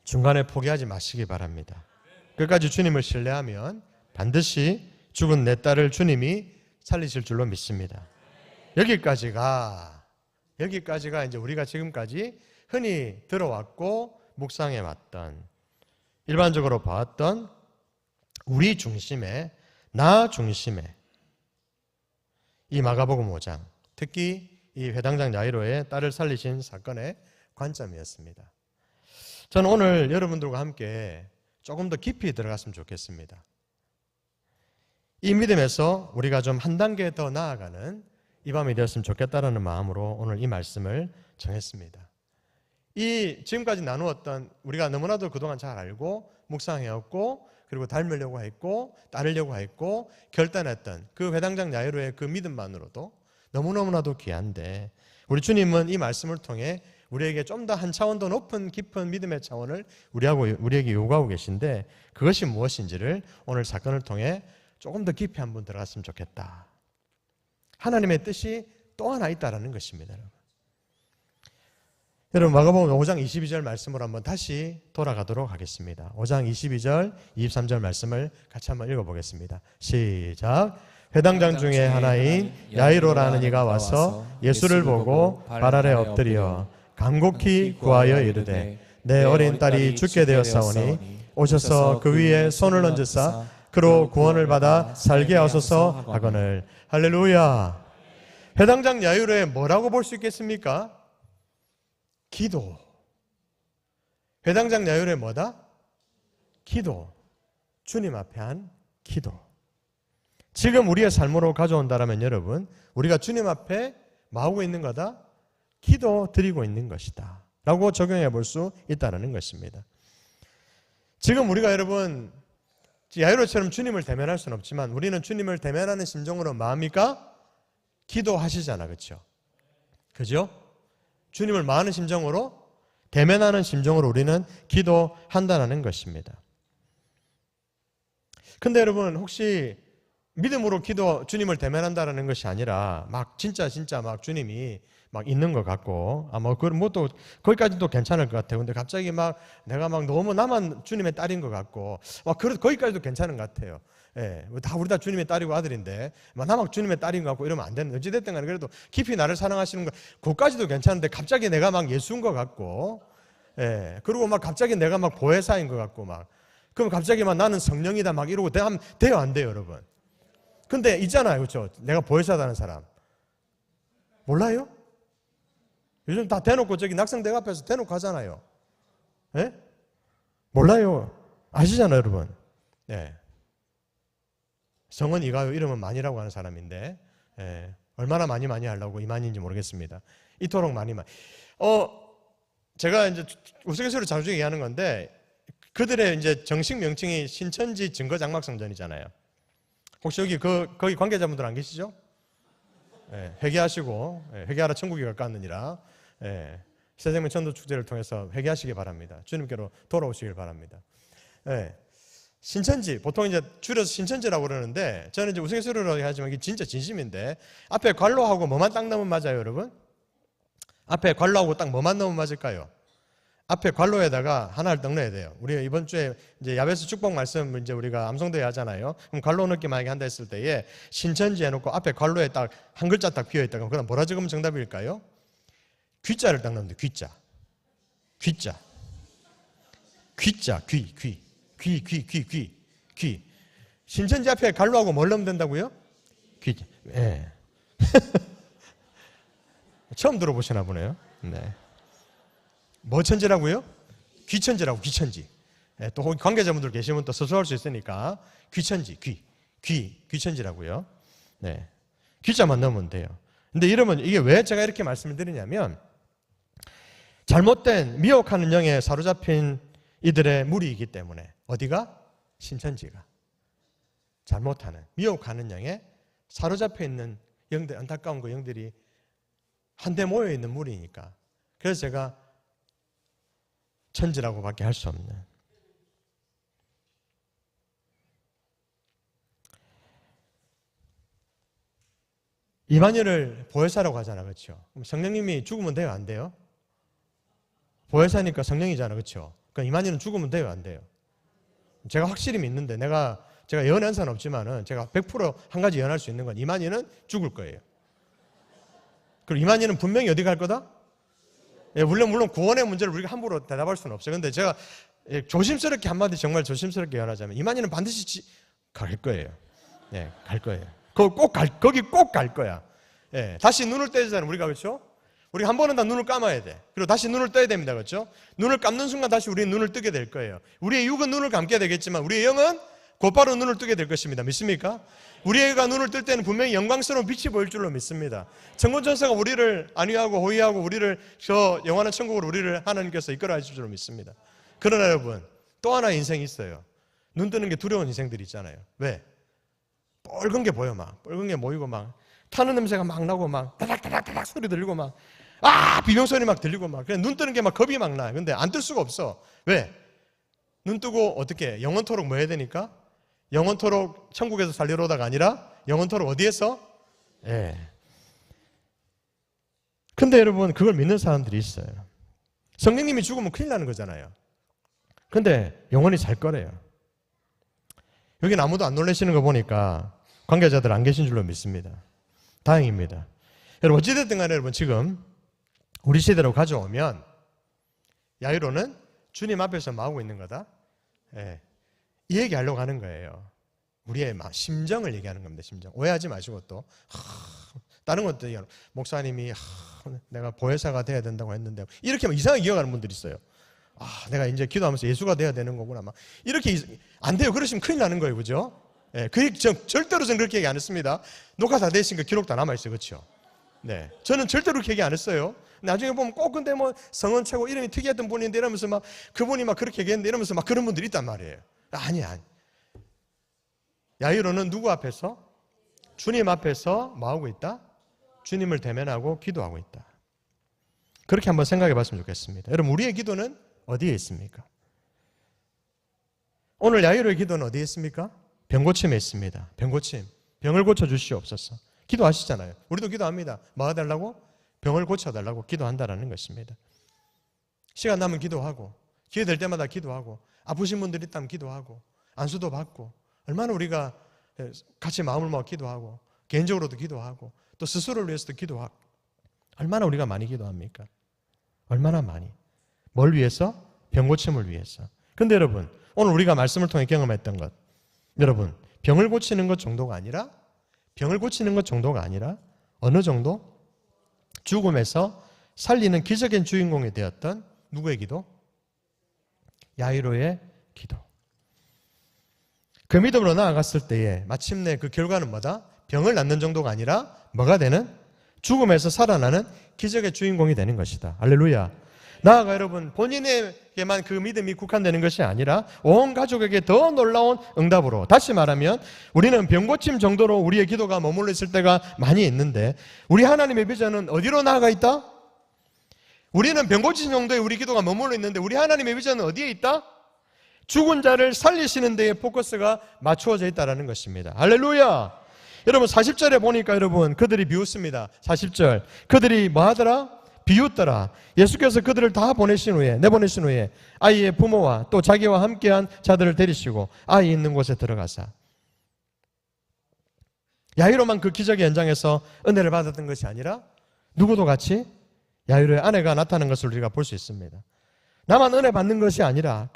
중간에 포기하지 마시기 바랍니다. 끝까지 주님을 신뢰하면 반드시 죽은 내 딸을 주님이 살리실 줄로 믿습니다. 여기까지가 여기까지가 이제 우리가 지금까지 흔히 들어왔고 묵상해 왔던, 일반적으로 봐왔던 우리 중심의, 나 중심의 이 마가복음 5장, 특히 이 회당장 야이로의 딸을 살리신 사건의 관점이었습니다. 저는 오늘 여러분들과 함께 조금 더 깊이 들어갔으면 좋겠습니다. 이 믿음에서 우리가 좀 한 단계 더 나아가는 이 밤이 되었으면 좋겠다라는 마음으로 오늘 이 말씀을 정했습니다. 이 지금까지 나누었던, 우리가 너무나도 그동안 잘 알고 묵상해왔고 그리고 닮으려고 했고 따르려고 했고 결단했던 그 회당장 야이로의 그 믿음만으로도 너무너무나도 귀한데, 우리 주님은 이 말씀을 통해 우리에게 좀 더 한 차원 더 높은 깊은 믿음의 차원을 우리에게 요구하고 계신데, 그것이 무엇인지를 오늘 사건을 통해 조금 더 깊이 한번 들어갔으면 좋겠다. 하나님의 뜻이 또 하나 있다라는 것입니다. 여러분, 마가복음 5장 22절 말씀으로 한번 다시 돌아가도록 하겠습니다. 5장 22절, 23절 말씀을 같이 한번 읽어보겠습니다. 시작. 회당장 중에 하나인 야이로라는 이가 와서 예수를 보고 발 아래 엎드려 간곡히 구하여 이르되 내 어린 딸이 죽게 되었사오니 오셔서 그 위에 손을 얹으사 그로 구원을 받아 살게 하소서 하거늘. 할렐루야. 회당장 야이로의 뭐라고 볼 수 있겠습니까? 기도. 회당장 야이로의 뭐다? 기도. 주님 앞에 한 기도. 지금 우리의 삶으로 가져온다라면 여러분, 우리가 주님 앞에 뭐하고 있는 거다? 기도 드리고 있는 것이다 라고 적용해 볼 수 있다는 것입니다. 지금 우리가 여러분 야이로처럼 주님을 대면할 수는 없지만 우리는 주님을 대면하는 심정으로 뭐합니까? 기도하시잖아. 그렇죠? 그죠? 주님을 마하는 심정으로, 대면하는 심정으로 우리는 기도한다는 것입니다. 근데 여러분, 혹시 믿음으로 주님을 대면한다는 것이 아니라 막 진짜 막 주님이 막 있는 것 같고, 또 거기까지도 괜찮을 것 같아요. 근데 갑자기 막 내가 막 너무 나만 주님의 딸인 것 같고, 거기까지도 괜찮은 것 같아요. 예, 우리 다 주님의 딸이고 아들인데, 나만 주님의 딸인 것 같고 이러면 안 되는, 어찌됐든 간에 그래도 깊이 나를 사랑하시는 거, 그것까지도 괜찮은데 갑자기 내가 막 예수인 것 같고, 예, 그리고 막 갑자기 내가 막 보혜사인 것 같고 그럼 갑자기 막 나는 성령이다 막 이러고 돼요, 안 돼요, 여러분? 근데 있잖아요, 그렇죠? 내가 보혜사다는 사람. 몰라요? 요즘 다 대놓고 저기 낙성대학 앞에서 대놓고 하잖아요. 예? 몰라요. 아시잖아요, 여러분. 예. 성은 이가요, 이름은 만이라고 하는 사람인데, 예. 얼마나 많이 하려고 이만인지 모르겠습니다. 이토록 많이. 제가 이제 우스갯소리로 자주 얘기하는 건데, 그들의 이제 정식 명칭이 신천지 증거장막성전이잖아요. 혹시 여기 거기 관계자분들 안 계시죠? 예, 회개하시고, 회개하라 천국이 가까웠느니라. 새생명 전도축제를 통해서 회개하시기 바랍니다. 주님께로 돌아오시길 바랍니다. 신천지, 보통 이제 줄여서 신천지라고 그러는데, 저는 이제 우스갯소리로 하지만 이게 진짜 진심인데, 앞에 관로하고 뭐만 딱 넣으면 맞아요, 여러분? 앞에 관로하고 딱 뭐만 넣으면 맞을까요? 앞에 관로에다가 하나를 딱 넣어야 돼요. 우리 이번 주에 이제 야베스 축복 말씀 이제 우리가 암송대회 하잖아요. 그럼 관로 넣기 만약에 한다 했을 때에 신천지 해놓고 앞에 관로에 딱 한 글자 딱 비어있다. 그럼 그다음 뭐라 적으면 정답일까요? 귀자를 딱 넣으면 돼. 귀자. 귀. 신천지 앞에 관로하고 뭘 넣으면 된다고요? 귀자. 예. 처음 들어보시나 보네요. 네. 뭐 천지라고요? 귀천지라고, 귀천지. 예, 또 관계자분들 계시면 또 서술할 수 있으니까 귀천지, 귀천지라고요. 네. 귀자만 넣으면 돼요. 근데 이러면 이게 왜 제가 이렇게 말씀을 드리냐면, 잘못된 미혹하는 영에 사로잡힌 이들의 무리이기 때문에. 어디가? 신천지가. 잘못하는, 미혹하는 영에 사로잡혀 있는 영들, 안타까운 그 영들이 한데 모여 있는 무리니까. 그래서 제가 천지라고 밖에 할 수 없는. 이만희를 보혜사라고 하잖아, 그렇죠? 그럼 성령님이 죽으면 돼요, 안 돼요? 보혜사니까 성령이잖아, 그렇죠? 그러니까 이만희는 죽으면 돼요, 안 돼요? 제가 확실히 믿는데, 제가 예언 연사는 없지만은 제가 100% 한 가지 예언할 수 있는 건 이만희는 죽을 거예요. 그리고 이만희는 분명히 어디 갈 거다? 예, 물론 구원의 문제를 우리가 함부로 대답할 수는 없어요. 근데 제가 조심스럽게 한마디 정말 조심스럽게 말하자면 이만희는 반드시 갈 거예요. 예, 갈 거예요. 거기 꼭 갈 거야. 예, 다시 눈을 떼잖아요. 우리가 그렇죠? 우리 한 번은 다 눈을 감아야 돼. 그리고 다시 눈을 떠야 됩니다. 그렇죠? 눈을 감는 순간 다시 우리는 눈을 뜨게 될 거예요. 우리의 육은 눈을 감게 되겠지만 우리의 영은 곧바로 눈을 뜨게 될 것입니다. 믿습니까? 우리가 눈을 뜰 때는 분명히 영광스러운 빛이 보일 줄로 믿습니다. 천군천사가 우리를 안위하고 호위하고 우리를 저 영원한 천국으로 우리를 하나님께서 이끌어 가실 줄로 믿습니다. 그러나 여러분, 또 하나의 인생이 있어요. 눈 뜨는 게 두려운 인생들이 있잖아요. 왜? 뻘건 게 보여 막. 뻘건 게 모이고 막 타는 냄새가 막 나고 막 다닥다닥다닥 소리 들리고 막 비명소리 막 들리고 막 그냥 눈 뜨는 게 막 겁이 막 나요. 근데 안 뜰 수가 없어. 왜? 눈 뜨고 어떻게 영원토록 뭐 해야 되니까? 영원토록 천국에서 살리러다가 아니라 영원토록 어디에서? 예. 근데 여러분 그걸 믿는 사람들이 있어요. 성령님이 죽으면 큰일 나는 거잖아요. 근데 영원히 살 거래요. 여긴 아무도 안 놀라시는 거 보니까 관계자들 안 계신 줄로 믿습니다. 다행입니다. 여러분 어찌됐든 간에 여러분 지금 우리 시대로 가져오면 야이로는 주님 앞에서 뭐 하고 있는 거다? 예. 이 얘기하려고 하는 거예요. 우리의 심정을 얘기하는 겁니다. 심정. 오해하지 마시고 또 다른 것도 목사님이 내가 보혜사가 돼야 된다고 했는데 이렇게 이상하게 기억하는 분들이 있어요. 내가 이제 기도하면서 예수가 돼야 되는 거구나. 막 이렇게 안 돼요. 그러시면 큰일 나는 거예요. 그죠? 예, 절대로 저는 그렇게 얘기 안 했습니다. 녹화 다 되신 거 기록 다 남아있어요. 그렇죠? 네. 저는 절대로 그렇게 얘기 안 했어요. 나중에 보면 꼭 근데 뭐 성은 최고 이름이 특이했던 분인데 이러면서 막 그분이 막 그렇게 얘기했는데 이러면서 막 그런 분들이 있단 말이에요. 아니야. 야이로는 누구 앞에서? 주님 앞에서 뭐 하고 있다? 주님을 대면하고 기도하고 있다. 그렇게 한번 생각해 봤으면 좋겠습니다. 여러분 우리의 기도는 어디에 있습니까? 오늘 야이로의 기도는 어디에 있습니까? 병고침에 있습니다. 병고침. 병을 고쳐주시옵소서. 기도하시잖아요. 우리도 기도합니다. 뭐 해달라고? 병을 고쳐달라고 기도한다라는 것입니다. 시간 나면 기도하고 기회 될 때마다 기도하고 아프신 분들이 있다면 기도하고 안수도 받고 얼마나 우리가 같이 마음을 모아 기도하고 개인적으로도 기도하고 또 스스로를 위해서도 기도하고 얼마나 우리가 많이 기도합니까? 얼마나 많이. 뭘 위해서? 병고침을 위해서. 근데 여러분 오늘 우리가 말씀을 통해 경험했던 것 여러분 병을 고치는 것 정도가 아니라 어느 정도? 죽음에서 살리는 기적의 주인공이 되었던 누구의 기도? 야이로의 기도. 그 믿음으로 나아갔을 때에 마침내 그 결과는 뭐다? 병을 낫는 정도가 아니라 뭐가 되는? 죽음에서 살아나는 기적의 주인공이 되는 것이다. 할렐루야. 나아가 여러분 본인에게만 그 믿음이 국한되는 것이 아니라 온 가족에게 더 놀라운 응답으로 다시 말하면 우리는 병고침 정도로 우리의 기도가 머물러 있을 때가 많이 있는데 우리 하나님의 비전은 어디로 나아가 있다? 우리는 병고침 정도의 우리 기도가 머물러 있는데 우리 하나님의 비전은 어디에 있다? 죽은 자를 살리시는 데에 포커스가 맞추어져 있다는 것입니다. 할렐루야. 여러분 40절에 보니까 여러분 그들이 비웃습니다. 40절 그들이 뭐 하더라? 비웃더라. 예수께서 그들을 다 내보내신 후에 아이의 부모와 또 자기와 함께한 자들을 데리시고 아이 있는 곳에 들어가사. 야이로만 그 기적의 현장에서 은혜를 받았던 것이 아니라 누구도 같이 야이로의 아내가 나타나는 것을 우리가 볼 수 있습니다. 나만 은혜 받는 것이 아니라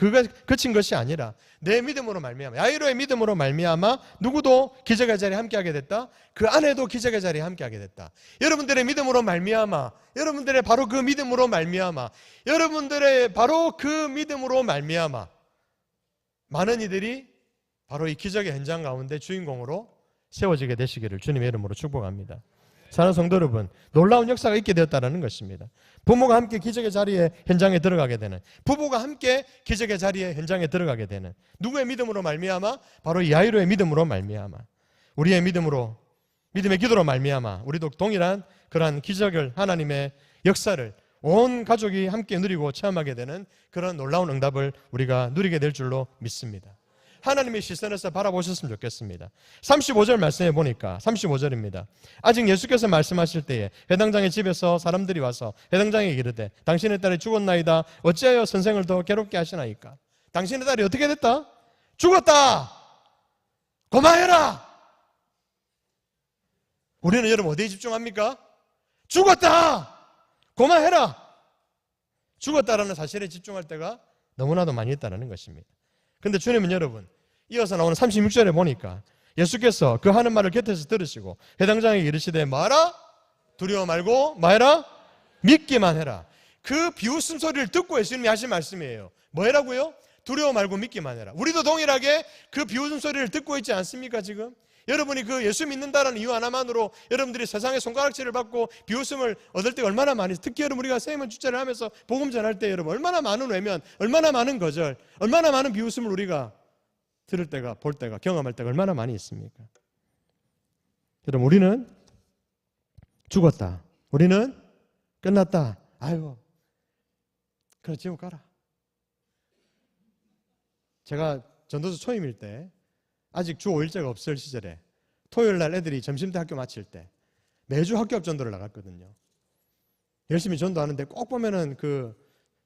그친 것이 아니라 내 믿음으로 말미암아 야이로의 믿음으로 말미암아 누구도 기적의 자리에 함께하게 됐다. 그 아내도 기적의 자리에 함께하게 됐다. 여러분들의 믿음으로 말미암아 여러분들의 바로 그 믿음으로 말미암아 많은 이들이 바로 이 기적의 현장 가운데 주인공으로 세워지게 되시기를 주님의 이름으로 축복합니다. 사랑하는 성도 여러분, 놀라운 역사가 있게 되었다는 것입니다. 부모가 함께 기적의 자리에 현장에 들어가게 되는, 부부가 함께 기적의 자리에 현장에 들어가게 되는 누구의 믿음으로 말미암아? 바로 이 야이로의 믿음으로 말미암아 우리의 믿음의 기도로 말미암아 우리도 동일한 그러한 기적을 하나님의 역사를 온 가족이 함께 누리고 체험하게 되는 그런 놀라운 응답을 우리가 누리게 될 줄로 믿습니다. 하나님의 시선에서 바라보셨으면 좋겠습니다. 35절 말씀해 보니까 35절입니다. 아직 예수께서 말씀하실 때에 회당장의 집에서 사람들이 와서 회당장에게 이르되 당신의 딸이 죽었나이다. 어찌하여 선생을 더 괴롭게 하시나이까? 당신의 딸이 어떻게 됐다? 죽었다. 고마해라. 우리는 여러분 어디에 집중합니까? 죽었다! 고만해라! 죽었다라는 사실에 집중할 때가 너무나도 많이 있다는 것입니다. 그런데 주님은 여러분, 이어서 나오는 36절에 보니까 예수께서 그 하는 말을 곁에서 들으시고 회당장에게 이르시되 뭐하라? 두려워 말고 뭐해라? 믿기만 해라. 그 비웃음 소리를 듣고 예수님이 하신 말씀이에요. 뭐해라고요? 두려워 말고 믿기만 해라. 우리도 동일하게 그 비웃음 소리를 듣고 있지 않습니까 지금? 여러분이 그 예수 믿는다라는 이유 하나만으로 여러분들이 세상의 손가락질을 받고 비웃음을 얻을 때가 얼마나 많이, 특히 여러분 우리가 세이먼 축제를 하면서 복음 전할 때 여러분 얼마나 많은 외면, 얼마나 많은 거절, 얼마나 많은 비웃음을 우리가 들을 때가, 볼 때가, 경험할 때가 얼마나 많이 있습니까? 여러분 우리는 죽었다, 우리는 끝났다, 아이고 그래 지옥 가라. 제가 전도서 초임일 때 아직 주 5일제가 없을 시절에 토요일 날 애들이 점심때 학교 마칠 때 매주 학교 앞 전도를 나갔거든요. 열심히 전도하는데 꼭 보면은 그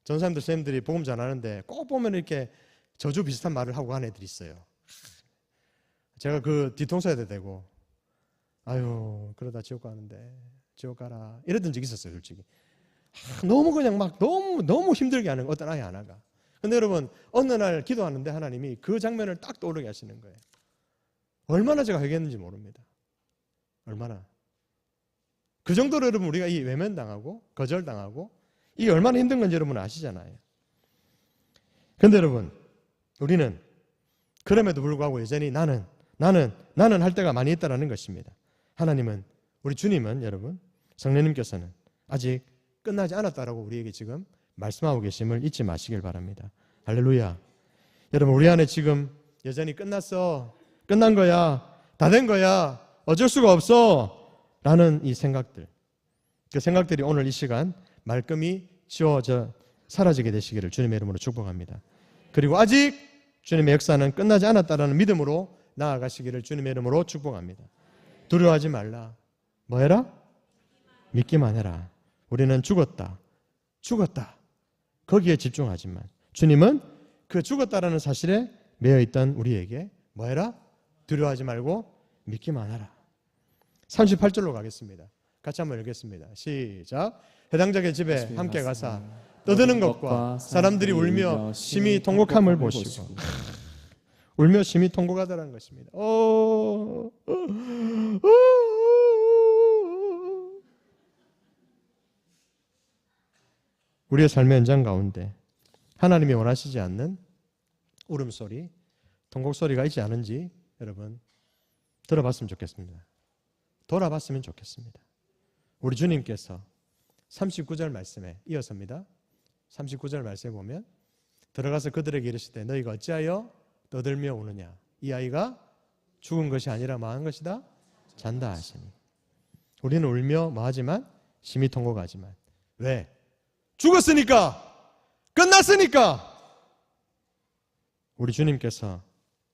전사님들 선생님들이 복음 전하는데 꼭 보면 이렇게 저주 비슷한 말을 하고 간 애들이 있어요. 제가 그 뒤통수에 대고 아유 그러다 지옥 가는데 지옥 가라 이랬던 적이 있었어요. 솔직히 너무 그냥 막 너무 힘들게 하는 어떤 아이 하나가. 근데 여러분 어느 날 기도하는데 하나님이 그 장면을 딱 떠오르게 하시는 거예요. 얼마나 제가 회개했는지 모릅니다. 얼마나. 그 정도로 여러분 우리가 이 외면당하고 거절당하고 이게 얼마나 힘든 건지 여러분 아시잖아요. 그런데 여러분 우리는 그럼에도 불구하고 여전히 나는 할 때가 많이 있다는 것입니다. 하나님은, 우리 주님은 여러분, 성령님께서는 아직 끝나지 않았다라고 우리에게 지금 말씀하고 계심을 잊지 마시길 바랍니다. 할렐루야. 여러분 우리 안에 지금 여전히 끝났어, 끝난 거야, 다 된 거야, 어쩔 수가 없어 라는 이 생각들, 그 생각들이 오늘 이 시간 말끔히 지워져 사라지게 되시기를 주님의 이름으로 축복합니다. 그리고 아직 주님의 역사는 끝나지 않았다라는 믿음으로 나아가시기를 주님의 이름으로 축복합니다. 두려워하지 말라. 뭐 해라? 믿기만 해라. 우리는 죽었다. 거기에 집중하지만 주님은 그 죽었다라는 사실에 매여있던 우리에게 뭐 해라? 두려워하지 말고 믿기만 하라. 38절로 가겠습니다. 같이 한번 읽겠습니다. 시작. 해당자의 집에 함께 가사 떠드는 것과 사람들이 울며 심히 통곡함을 보시고. 울며 심히 통곡하더라는 것입니다. 우리의 삶의 현장 가운데 하나님이 원하시지 않는 울음소리, 통곡소리가 있지 않은지 여러분 들어봤으면 좋겠습니다. 돌아봤으면 좋겠습니다. 우리 주님께서 39절 말씀에 이어서입니다. 39절 말씀에 보면 들어가서 그들에게 이르시되 너희가 어찌하여 떠들며 우느냐. 이 아이가 죽은 것이 아니라 뭐한 것이다? 잔다 하시니. 우리는 울며 뭐하지만 심히 통곡하지만 왜? 죽었으니까, 끝났으니까. 우리 주님께서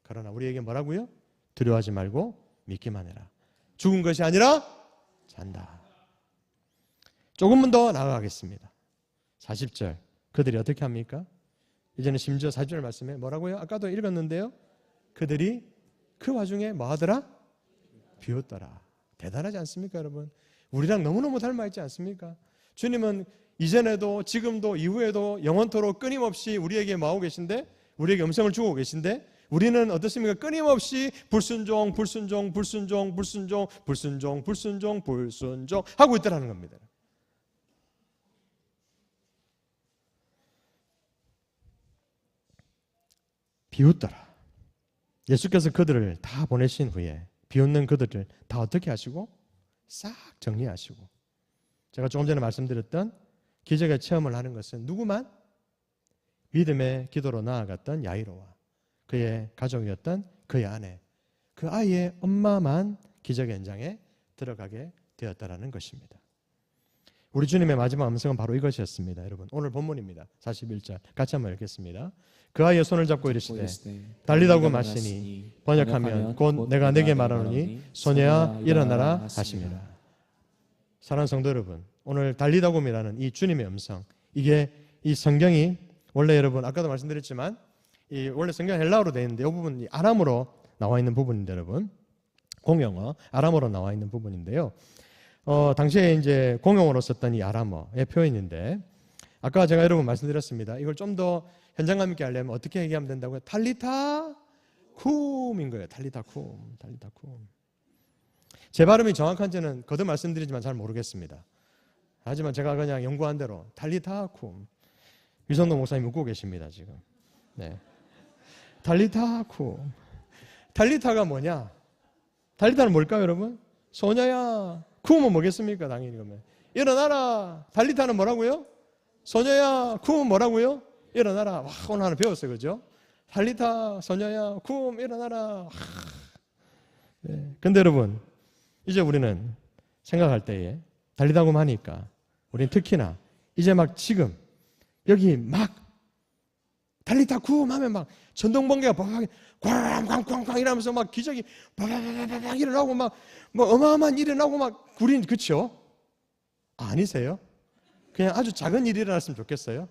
그러나 우리에게 뭐라고요? 두려워하지 말고 믿기만 해라. 죽은 것이 아니라 잔다. 조금만 더 나아가겠습니다. 40절 그들이 어떻게 합니까? 이제는 심지어 40절 말씀에 뭐라고요? 아까도 읽었는데요. 그들이 그 와중에 뭐 하더라? 비웃더라. 대단하지 않습니까 여러분? 우리랑 너무너무 닮아있지 않습니까? 주님은 이전에도 지금도 이후에도 영원토록 끊임없이 우리에게 뭐하고 계신데, 우리에게 음성을 주고 계신데 우리는 어떻습니까? 끊임없이 불순종 하고 있다는 겁니다. 비웃더라. 예수께서 그들을 다 보내신 후에 비웃는 그들을 다 어떻게 하시고? 싹 정리하시고. 제가 조금 전에 말씀드렸던 기적의 체험을 하는 것은 누구만? 믿음의 기도로 나아갔던 야이로와 그의 가족이었던 그의 아내, 그 아이의 엄마만 기적의 현장에 들어가게 되었다라는 것입니다. 우리 주님의 마지막 음성은 바로 이것이었습니다. 여러분 오늘 본문입니다. 41절 같이 한번 읽겠습니다. 그 아이의 손을 잡고 이르시되 달리다고 마시니 번역하면 곧 내가 내게 말하노니 소녀야 일어나라 하심이라. 사랑하는 성도 여러분, 오늘 달리다고이라는 이 주님의 음성, 이게 이 성경이 원래 여러분 아까도 말씀드렸지만 이 원래 성경 헬라어로 되어 있는데 이 부분이 아람어로 나와 있는 부분인데 여러분 공용어 아람어로 나와 있는 부분인데요. 당시에 이제 공용어로 썼던 이 아람어의 표현인데, 아까 제가 여러분 말씀드렸습니다. 이걸 좀 더 현장감 있게 하려면 어떻게 얘기하면 된다고요? 탈리타 쿰인 거예요. 탈리타 쿰. 탈리타 쿰. 제 발음이 정확한지는 거듭 말씀드리지만 잘 모르겠습니다. 하지만 제가 그냥 연구한 대로 탈리타 쿰. 유성도 목사님 웃고 계십니다, 지금. 네. 탈리타 쿰. 탈리타가 뭐냐? 탈리타는 뭘까요, 여러분? 소녀야. 쿰은 뭐겠습니까? 당연히 그러면. 일어나라. 탈리타는 뭐라고요? 소녀야. 쿰은 뭐라고요? 일어나라. 와, 오늘 하나 배웠어요, 그죠? 탈리타, 소녀야, 쿰, 일어나라. 네. 근데 여러분, 이제 우리는 생각할 때에 달리다 쿰 하니까 우리는 특히나 이제 막 지금 여기 막 달리다 쿰 하면 막 전동번개가 꽝꽝꽝꽝 이러면서 막 기적이 바바바바박 일어나고 막 뭐 어마어마한 일이 일어나고 막 우린 그쵸? 아니세요? 그냥 아주 작은 일이 일어났으면 좋겠어요.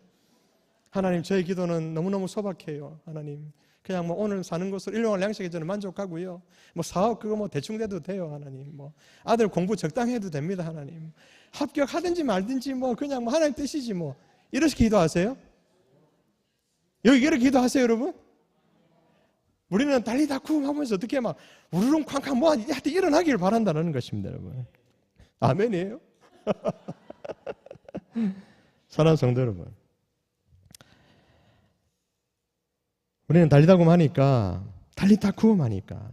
하나님, 저의 기도는 너무너무 소박해요. 하나님, 그냥 뭐 오늘 사는 것으로 일용할 양식에 저는 만족하고요. 뭐 사업 그거 뭐 대충 돼도 돼요. 하나님, 뭐 아들 공부 적당히 해도 됩니다. 하나님, 합격하든지 말든지 뭐 그냥 뭐 하나님 뜻이지 뭐. 이렇게 기도하세요? 여기 이렇게 기도하세요, 여러분? 우리는 달리다 쿵 하면서 어떻게 막 우르릉 쾅쾅 뭐 하여튼 일어나기를 바란다는 것입니다, 여러분. 아멘이에요? 사랑하는 성도 여러분, 우리는 달리다 쿰 하니까 달리다 쿰 하니까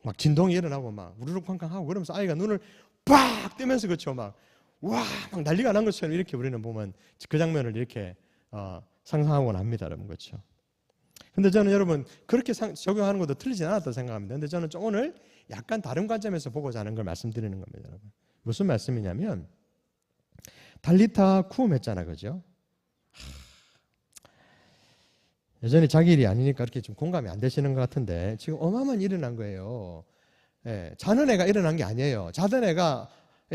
막 진동이 일어나고 막 우르르 쾅쾅 하고 그러면서 아이가 눈을 빡 뜨면서 그쵸 막 와 막 난리가 난 것처럼 이렇게 우리는 보면 그 장면을 이렇게 상상하곤 합니다, 여러분. 그렇죠? 근데 저는 여러분 그렇게 적용하는 것도 틀리진 않았다고 생각합니다. 근데 저는 좀 오늘 약간 다른 관점에서 보고자 하는 걸 말씀드리는 겁니다, 여러분. 무슨 말씀이냐면 달리타 쿰 했잖아, 그죠? 여전히 자기 일이 아니니까 이렇게 좀 공감이 안 되시는 것 같은데 지금 어마어마한 일이 일어난 거예요. 예, 자는 애가 일어난 게 아니에요. 자던 애가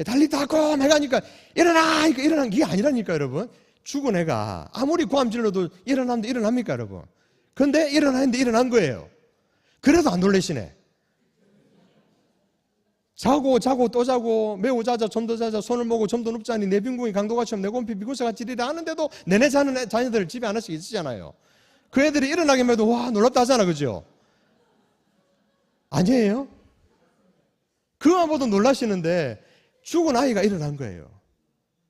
달리다 쿰 해가니까 일어나! 일어난 게 아니라니까, 여러분. 죽은 애가 아무리 고함 질러도 일어나는데 일어납니까, 여러분? 근데 일어나는데 일어난 거예요. 그래도 안 놀라시네. 자고 또 자고 매우 자자 좀 더 자자 손을 모고 좀 더 눕자니 내 빈궁이 강도같이 내 곰피 비고새같이 이리라 하는데도 내내 자는 자녀들 집에 하나씩 있으잖아요. 그 애들이 일어나기만 해도 와 놀랍다 하잖아, 그죠? 아니에요? 그만 보도 놀라시는데 죽은 아이가 일어난 거예요.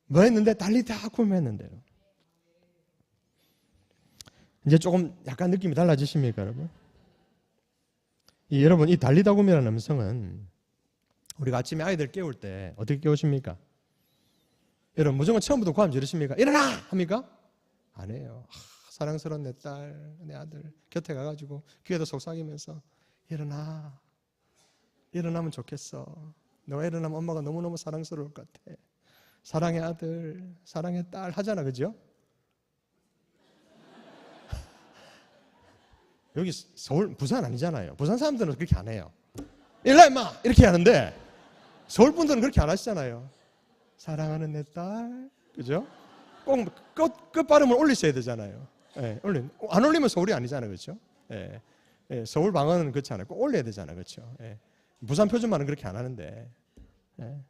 뭐 했는데? 달리다 쿰 했는데요. 이제 조금 약간 느낌이 달라지십니까, 여러분? 여러분, 이 달리다 쿰이라는 음성은 우리가 아침에 아이들 깨울 때 어떻게 깨우십니까? 여러분, 무조건 처음부터 고함 지르십니까? 일어나! 합니까? 안 해요. 사랑스러운 내 딸, 내 아들 곁에 가가지고 귀에도 속삭이면서 일어나. 일어나면 좋겠어. 너가 일어나면 엄마가 너무너무 사랑스러울 것 같아. 사랑의 아들, 사랑의 딸 하잖아, 그죠? 여기 서울, 부산 아니잖아요. 부산 사람들은 그렇게 안 해요. 일어나 임마! 이렇게 하는데 서울 분들은 그렇게 안 하시잖아요. 사랑하는 내 딸, 그죠? 꼭 끝 발음을 올리셔야 되잖아요. 예, 안 올리면 서울이 아니잖아요, 그렇죠? 예, 예, 서울 방언은 그렇지 않아요. 꼭 올려야 되잖아요, 그렇죠? 예, 부산 표준말은 그렇게 안 하는데. 예.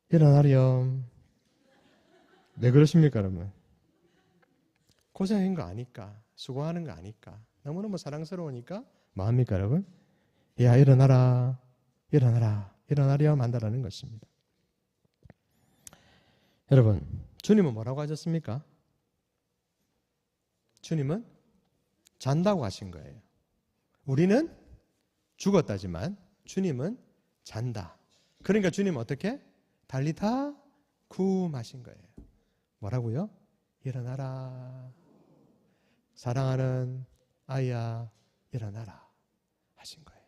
일어나렴. 왜 그러십니까, 여러분? 고생한 거 아니까, 수고하는 거 아니까, 너무너무 사랑스러우니까 뭐 합니까, 여러분? 야, 일어나라, 일어나라, 일어나렴 한다라는 것입니다. 여러분, 주님은 뭐라고 하셨습니까? 주님은 잔다고 하신 거예요. 우리는 죽었다지만 주님은 잔다. 그러니까 주님은 어떻게? 달리다 쿰 하신 거예요. 뭐라고요? 일어나라. 사랑하는 아이야, 일어나라 하신 거예요.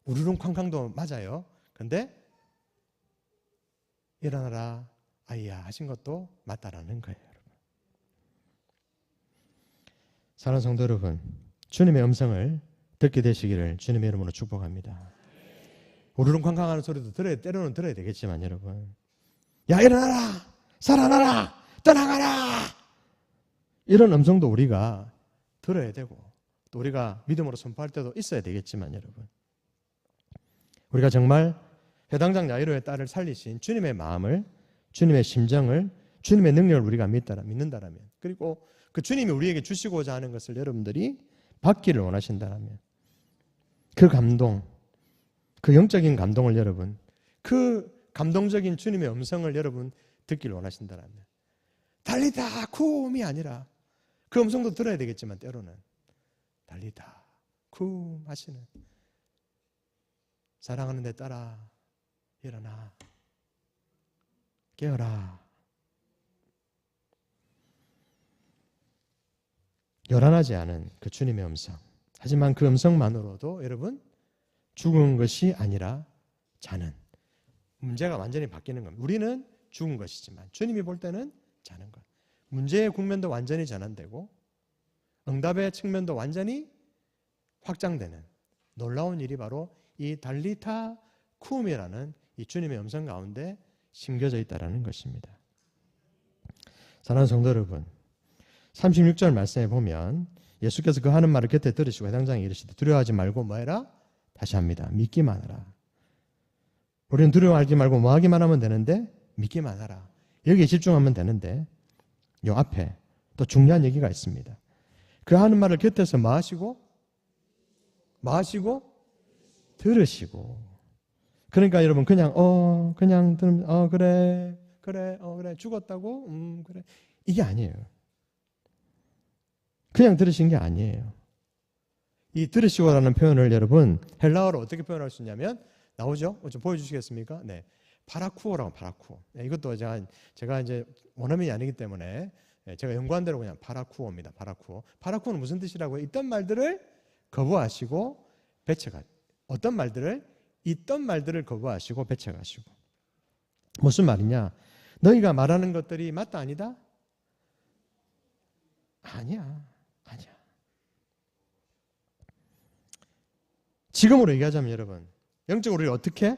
우르릉 쾅쾅도 맞아요. 근데 일어나라 아이야 하신 것도 맞다라는 거예요, 여러분. 사랑하는 성도 여러분, 주님의 음성을 듣게 되시기를 주님의 이름으로 축복합니다. 우르릉 쾅쾅하는 소리도 때로는 들어야 되겠지만 여러분, 야 일어나라, 살아나라, 떠나가라, 이런 음성도 우리가 들어야 되고 또 우리가 믿음으로 선포할 때도 있어야 되겠지만 여러분, 우리가 정말 회당장 야이로의 딸을 살리신 주님의 마음을, 주님의 심정을, 주님의 능력을 우리가 믿는다라면, 그리고 그 주님이 우리에게 주시고자 하는 것을 여러분들이 받기를 원하신다라면, 그 감동, 그 영적인 감동을 여러분, 그 감동적인 주님의 음성을 여러분 듣기를 원하신다라면, 달리다 쿰이 아니라 그 음성도 들어야 되겠지만 때로는 달리다 쿰 하시는, 사랑하는 내 딸아 일어나 깨어라, 요란하지 않은 그 주님의 음성. 하지만 그 음성만으로도 여러분 죽은 것이 아니라 자는, 문제가 완전히 바뀌는 겁니다. 우리는 죽은 것이지만 주님이 볼 때는 자는 것. 문제의 국면도 완전히 전환되고 응답의 측면도 완전히 확장되는 놀라운 일이 바로 이 달리타 쿰이라는 이 주님의 음성 가운데 심겨져 있다는 것입니다. 사랑하는 성도 여러분, 36절 말씀에 보면 예수께서 그 하는 말을 곁에 들으시고 회당장에 이르시되 두려워하지 말고 뭐해라? 다시 합니다. 믿기만 하라. 우리는 두려워하지 말고 뭐 하기만 하면 되는데? 믿기만 하라. 여기에 집중하면 되는데 요 앞에 또 중요한 얘기가 있습니다. 그 하는 말을 곁에서 뭐 하시고 들으시고. 그러니까 여러분 그냥 들으면 그래 죽었다고 그래 이게 아니에요. 그냥 들으신 게 아니에요. 이 들으시고라는 표현을 여러분 헬라어로 어떻게 표현할 수 있냐면 나오죠? 좀 보여주시겠습니까? 네, 파라쿠오라고. 파라쿠오. 네, 이것도 제가 이제 원어민이 아니기 때문에 제가 연구한 대로 그냥 파라쿠오입니다. 파라쿠오. 파라쿠오는 무슨 뜻이라고요? 있던 말들을 거부하시고 배척하. 어떤 말들을? 있던 말들을 거부하시고 배척하시고. 무슨 말이냐? 너희가 말하는 것들이 맞다 아니다? 아니야. 지금으로 얘기하자면 여러분, 영적으로 우리 어떻게?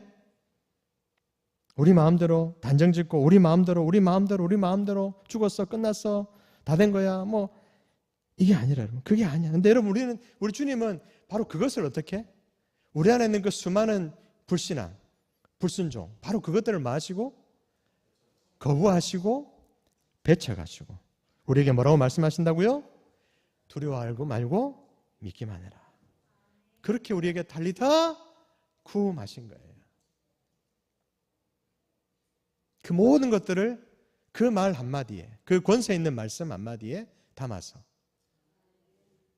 우리 마음대로 단정 짓고 우리 마음대로 죽었어, 끝났어, 다 된 거야, 뭐 이게 아니라 여러분, 그게 아니야. 근데 여러분 우리 주님은 바로 그것을 어떻게? 우리 안에 있는 그 수많은 불신앙, 불순종, 바로 그것들을 마시고 거부하시고 배척하시고 우리에게 뭐라고 말씀하신다고요? 두려워하고 말고 믿기만 해라. 그렇게 우리에게 달리타 쿰 하신 거예요. 그 모든 것들을 그 말 한마디에, 그 권세 있는 말씀 한마디에 담아서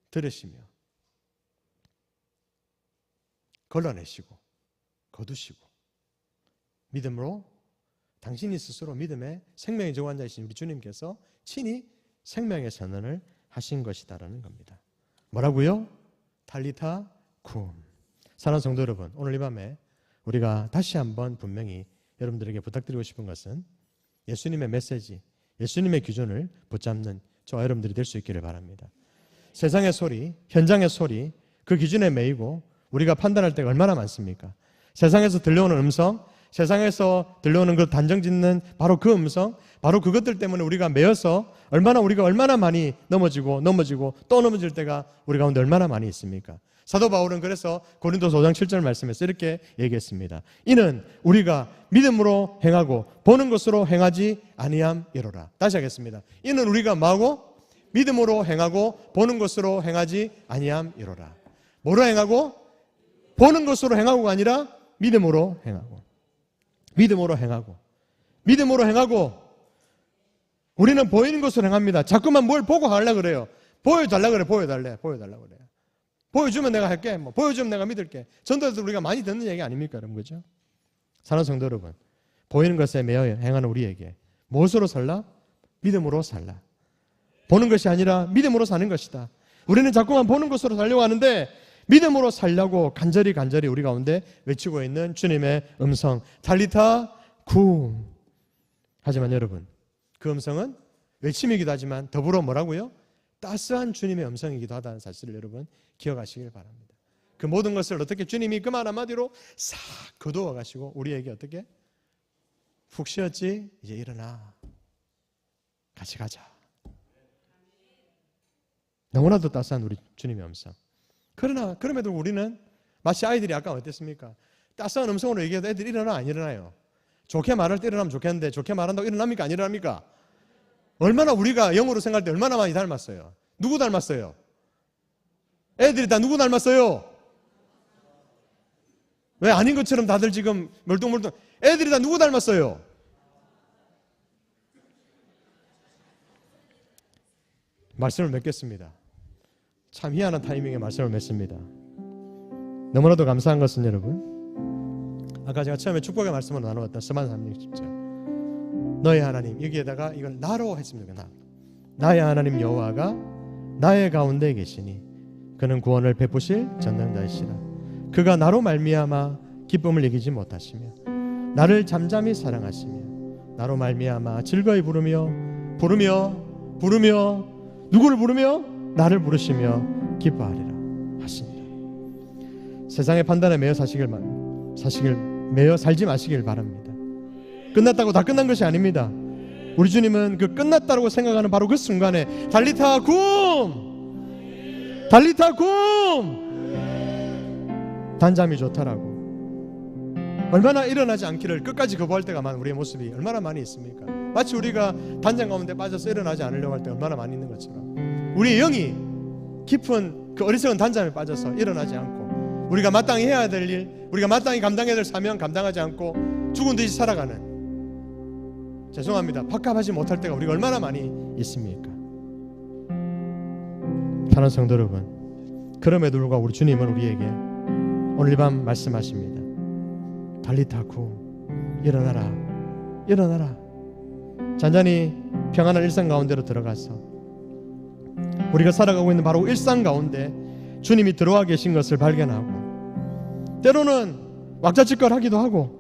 들으시며 걸러내시고 거두시고 믿음으로 당신이 스스로 믿음의 생명의 저원자이신 우리 주님께서 친히 생명의 선언을 하신 것이다라는 겁니다. 뭐라고요? 달리타 쿰. 사랑하는 성도 여러분, 오늘 이 밤에 우리가 다시 한번 분명히 여러분들에게 부탁드리고 싶은 것은 예수님의 메시지, 예수님의 기준을 붙잡는 저와 여러분들이 될 수 있기를 바랍니다. 세상의 소리, 현장의 소리, 그 기준에 매이고 우리가 판단할 때가 얼마나 많습니까? 세상에서 들려오는 음성, 세상에서 들려오는 그 단정짓는 바로 그 음성, 바로 그것들 때문에 우리가 매여서 우리가 얼마나 많이 넘어지고 또 넘어질 때가 우리 가운데 얼마나 많이 있습니까? 사도 바울은 그래서 고린도서 5장 7절 말씀에서 이렇게 얘기했습니다. 이는 우리가 믿음으로 행하고 보는 것으로 행하지 아니함이로라. 다시 하겠습니다. 이는 우리가 뭐하고? 믿음으로 행하고 보는 것으로 행하지 아니함이로라. 뭐로 행하고? 보는 것으로 행하고가 아니라 믿음으로 행하고. 믿음으로 행하고 우리는 보이는 것으로 행합니다. 자꾸만 뭘 보고 하려고 그래요. 보여달라 그래요. 보여주면 내가 할게. 보여주면 내가 믿을게. 전도에도 우리가 많이 듣는 얘기 아닙니까? 여러분, 그죠? 사랑하는 성도 여러분, 보이는 것에 매여 행하는 우리에게 무엇으로 살라? 믿음으로 살라. 보는 것이 아니라 믿음으로 사는 것이다. 우리는 자꾸만 보는 것으로 살려고 하는데 믿음으로 살려고 간절히 우리 가운데 외치고 있는 주님의 음성, 달리타 쿰. 하지만 여러분, 그 음성은 외침이기도 하지만 더불어 뭐라고요? 따스한 주님의 음성이기도 하다는 사실을 여러분 기억하시길 바랍니다. 그 모든 것을 어떻게 주님이 그 말 한마디로 싹 거두어 가시고 우리에게 어떻게? 푹 쉬었지? 이제 일어나. 같이 가자. 너무나도 따스한 우리 주님의 음성. 그러나 그럼에도 우리는 마치 아이들이 아까 어땠습니까? 따스한 음성으로 얘기해도 애들이 일어나 안 일어나요? 좋게 말할 때 일어나면 좋겠는데 좋게 말한다고 일어납니까? 안 일어납니까? 얼마나 우리가 영어로 생각할 때 얼마나 많이 닮았어요? 누구 닮았어요? 애들이 다 누구 닮았어요? 왜 아닌 것처럼 다들 지금 멀뚱멀뚱. 애들이 다 누구 닮았어요? 말씀을 맺겠습니다. 참 희한한 타이밍에 말씀을 맺습니다. 너무나도 감사한 것은 여러분, 아까 제가 처음에 축복의 말씀을 나누었던 스만 3:10절, 너의 하나님, 여기에다가 이걸 나로 했습니다. 나의 하나님 여호와가 나의 가운데 계시니 그는 구원을 베푸실 전능자이시라. 그가 나로 말미암아 기쁨을 이기지 못하시며 나를 잠잠히 사랑하시며 나로 말미암아 즐거이 부르며 누구를 부르며 나를 부르시며 기뻐하리라 하시니라. 세상의 판단에 매여 매여 살지 마시길 바랍니다. 끝났다고 다 끝난 것이 아닙니다. 우리 주님은 그 끝났다고 생각하는 바로 그 순간에 달리타 굼! 달리타 굼! 단잠이 좋다라고, 얼마나 일어나지 않기를 끝까지 거부할 때가 많은 우리의 모습이 얼마나 많이 있습니까? 마치 우리가 단잠 가운데 빠져서 일어나지 않으려고 할 때 얼마나 많이 있는 것처럼 우리의 영이 깊은 그 어리석은 단잠에 빠져서 일어나지 않고 우리가 마땅히 해야 될 일, 우리가 마땅히 감당해야 될 사명 감당하지 않고 죽은 듯이 살아가는, 죄송합니다, 밥값하지 못할 때가 우리가 얼마나 많이 있습니까? 사랑하는 성도 여러분, 그럼에도 불구하고 우리 주님은 우리에게 오늘 이 밤 말씀하십니다. 달리타 굼, 일어나라, 일어나라. 잔잔히 평안한 일상 가운데로 들어가서 우리가 살아가고 있는 바로 일상 가운데 주님이 들어와 계신 것을 발견하고, 때로는 왁자지껄하기도 하고,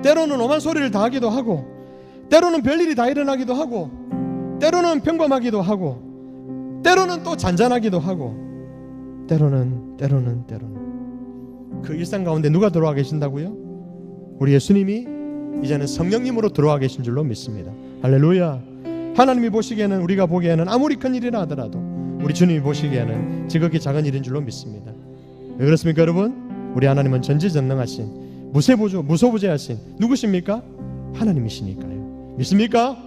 때로는 오만 소리를 다 하기도 하고, 때로는 별일이 다 일어나기도 하고, 때로는 평범하기도 하고, 때로는 또 잔잔하기도 하고, 때로는 그 일상 가운데 누가 들어와 계신다고요? 우리 예수님이 이제는 성령님으로 들어와 계신 줄로 믿습니다. 할렐루야. 하나님이 보시기에는, 우리가 보기에는 아무리 큰 일이라 하더라도 우리 주님이 보시기에는 지극히 작은 일인 줄로 믿습니다. 왜 그렇습니까 여러분? 우리 하나님은 전지전능하신, 무소부재하신 누구십니까? 하나님이시니까요. 믿습니까?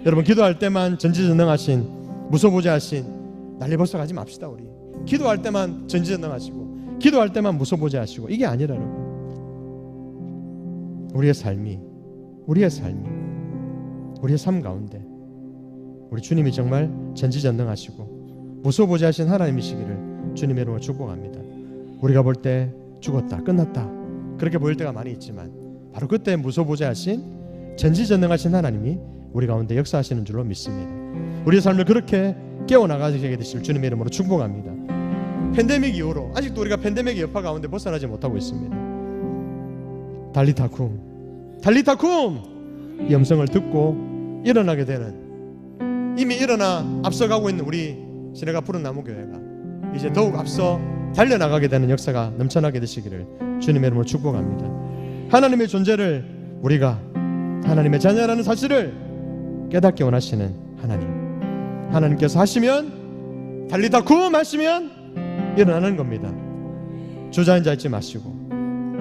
여러분, 기도할 때만 전지전능하신, 무소부재하신 난리벌써 가지 맙시다. 우리 기도할 때만 전지전능하시고 기도할 때만 무소부재하시고, 이게 아니라 여러분, 우리의 삶 가운데 우리 주님이 정말 전지전능하시고 무소부재하신 하나님이시기를 주님의 이름으로 축복합니다. 우리가 볼 때 죽었다, 끝났다, 그렇게 보일 때가 많이 있지만 바로 그때 무소부재하신 전지전능하신 하나님이 우리 가운데 역사하시는 줄로 믿습니다. 우리의 삶을 그렇게 깨어나가게 되실 주님의 이름으로 축복합니다. 팬데믹 이후로 아직도 우리가 팬데믹의 여파 가운데 벗어나지 못하고 있습니다. 달리타 굼, 달리타 굼! 이 음성을 듣고 일어나게 되는, 이미 일어나 앞서가고 있는 우리 시내가 푸른 나무 교회가 이제 더욱 앞서 달려나가게 되는 역사가 넘쳐나게 되시기를 주님의 이름으로 축복합니다. 하나님의 존재를, 우리가 하나님의 자녀라는 사실을 깨닫기 원하시는 하나님께서 하시면, 달리타 굼 하시면 일어나는 겁니다. 주저앉아 있지 마시고,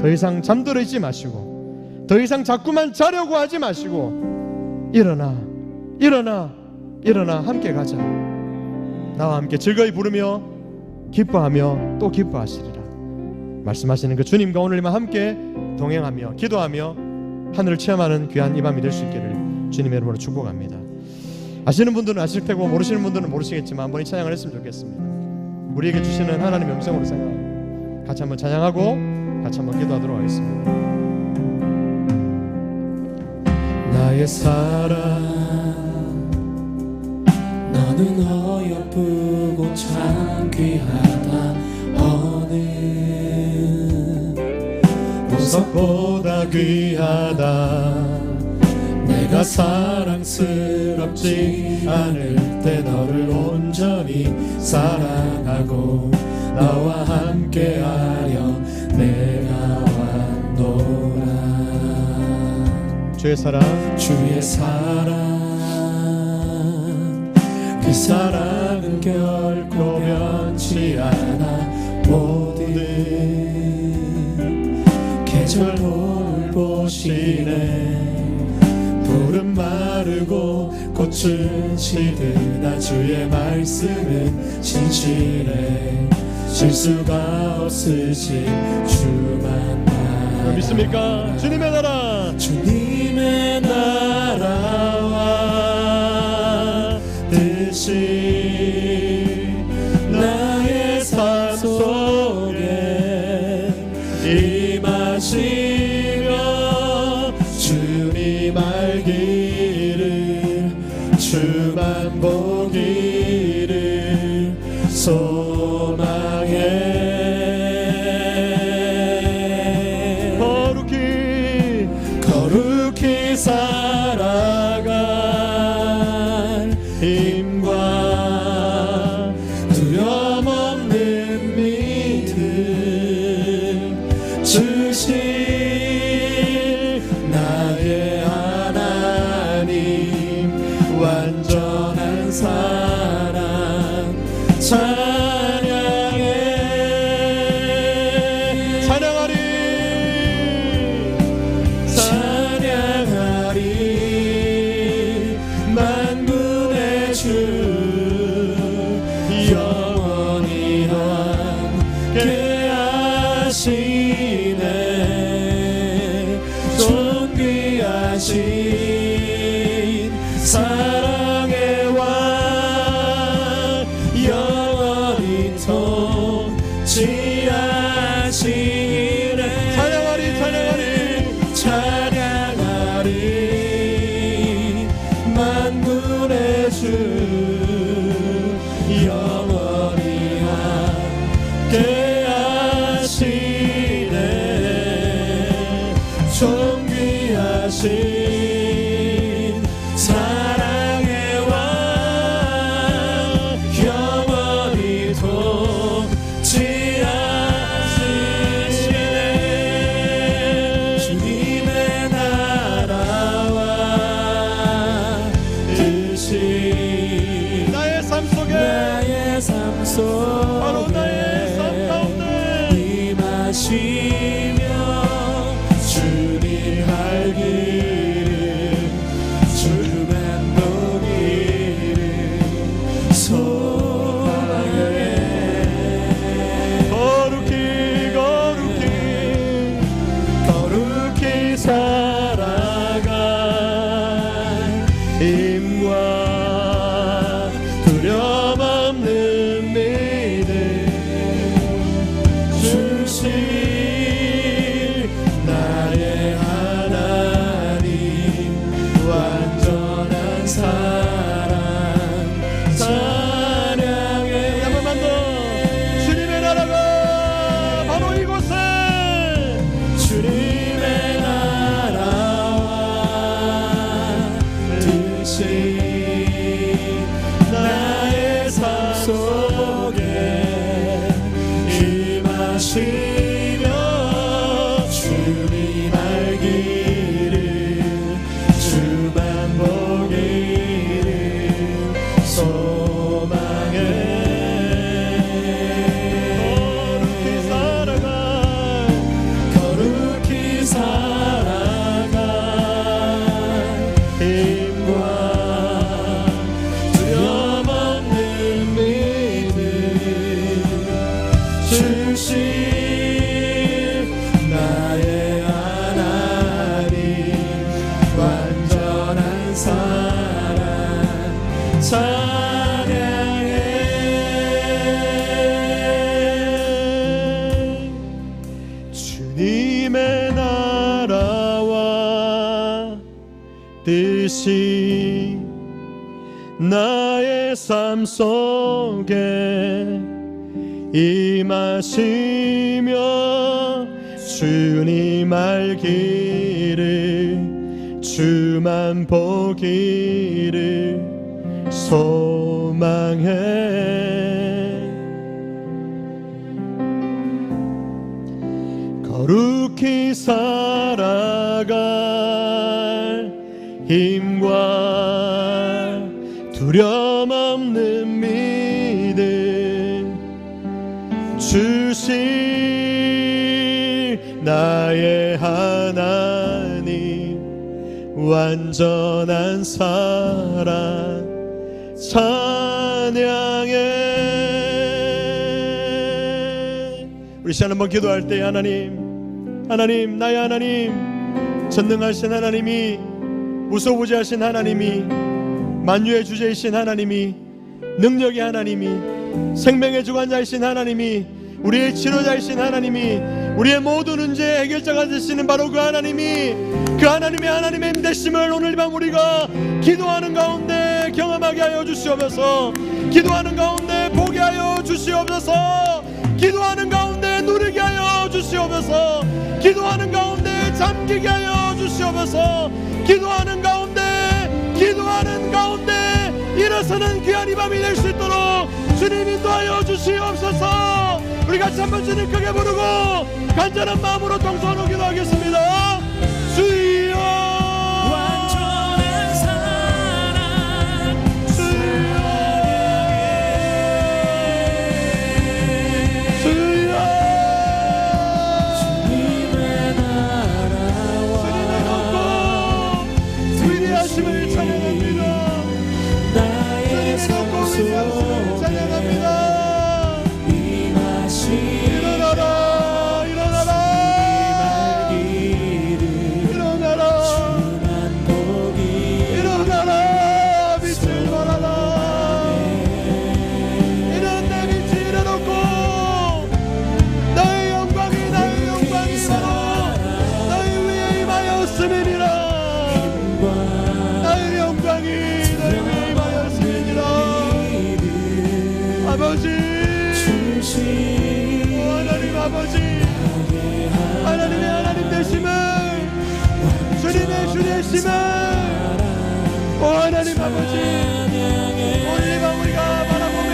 더 이상 잠들어 있지 마시고, 더 이상 자꾸만 자려고 하지 마시고, 일어나 함께 가자. 나와 함께 즐거이 부르며 기뻐하며 또 기뻐하시리라 말씀하시는 그 주님과 오늘만 함께 동행하며 기도하며 하늘을 체험하는 귀한 이 밤이 될 수 있기를 주님의 이름으로 축복합니다. 아시는 분들은 아실 테고 모르시는 분들은 모르시겠지만 한번 이 찬양을 했으면 좋겠습니다. 우리에게 주시는 하나님의 음성으로 생각하고 같이 한번 찬양하고 같이 한번 기도하도록 하겠습니다. 나의 사랑, 너는 어여쁘고 참 귀하다. 어느 보석보다 귀하다. 내가 사랑스럽지 않을 때 너를 온전히 사랑하고 나와 함께하려 내가 왔노라. 주의 사랑, 그 사랑은 결코 변치 않아. 모든 계절 돌보시네. 푸른 마르고 꽃은 시드나 주의 말씀은 진실해. 실수가 없으신 주만 믿습니까? 주님의 나라, 주님의 나라와 뜻이 나의 삶 속에 임하시며 주님 알기를 주만 보기를 소망해. 거룩히 살아갈 힘과 두려움 없는 믿음 주신 나의 하나님 완전한 사랑 찬양하리 만군의 주 영원히 함께 하시네. 존귀하신 사랑의 왕 영원히 통치하시네. 찬양하리 만군의 주 영원히 함께 하시네. 존귀하신 사랑의 왕 영원히 통치하시네. 주님의 나라와 뜻이 나의 삶 속에 바로 나의 삶 가운데 임하시며 주님 알기를 주만 보기를 소망해. 거룩히 살아갈 힘과 두려움 없는 믿음 주신 나의 하나님 완전한 사랑 찬양해. 한 번만 더. 주님의 나라가 바로 이곳에 주님의 나라와 뜻이 나의 삶 속에 임하시며 주님 알기를 주만 보기를 소망해. 거룩히 살아갈 힘과 두려움 없는 믿음 주신 나의 하나님 완전한 사랑 찬양해. 주님의 나라와 뜻이 나의 삶 속에 임하시며 주님 알기를 주만 보기를 소망해. 거룩히 살아갈 힘과 두려움 없는 믿음 주신 나의 하나님 완전한 사랑 찬양해. 우리 시간 한번 기도할 때 하나님, 하나님, 나의 하나님, 전능하신 하나님이, 무소부지하신 하나님이, 만유의 주제이신 하나님이, 능력의 하나님이, 생명의 주관자이신 하나님이, 우리의 치료자이신 하나님이, 우리의 모든 문제의 해결자가 되시는 바로 그 하나님이, 그 하나님의 하나님의 힘되심을 오늘 밤 우리가 기도하는 가운데 경험하게 하여 주시옵소서. 기도하는 가운데 보게 하여 주시옵소서. 기도하는 가운데 누리게 하여 주시옵소서. 기도하는 가운데 잠기게 하여 주시옵소서. 기도하는 가운데 일어서는 귀한 이 밤이 될 수 있도록 주님 인도하여 주시옵소서. 우리 같이 한번 주님 크게 부르고 간절한 마음으로 동서로 기도하겠습니다. 주여 완전한 사랑 주여 주님의 나라와 주님의 위대하심을 찬양합니다. 나의 삶 속에 찬양합니다. 일어나라 일어나라 일어나라 일어나라 빛을 발하라. 이런 내 빛이 일어났고 너의 영광이 너희 위에 임하였음이니라. 나의 영광이 너희 위에 임하였음이니라. 아버지 하나님 아버지 하나님의 하나님 되심을 주님의 주 되심을 하나님 아버지 오늘 밤 우리가 바라보며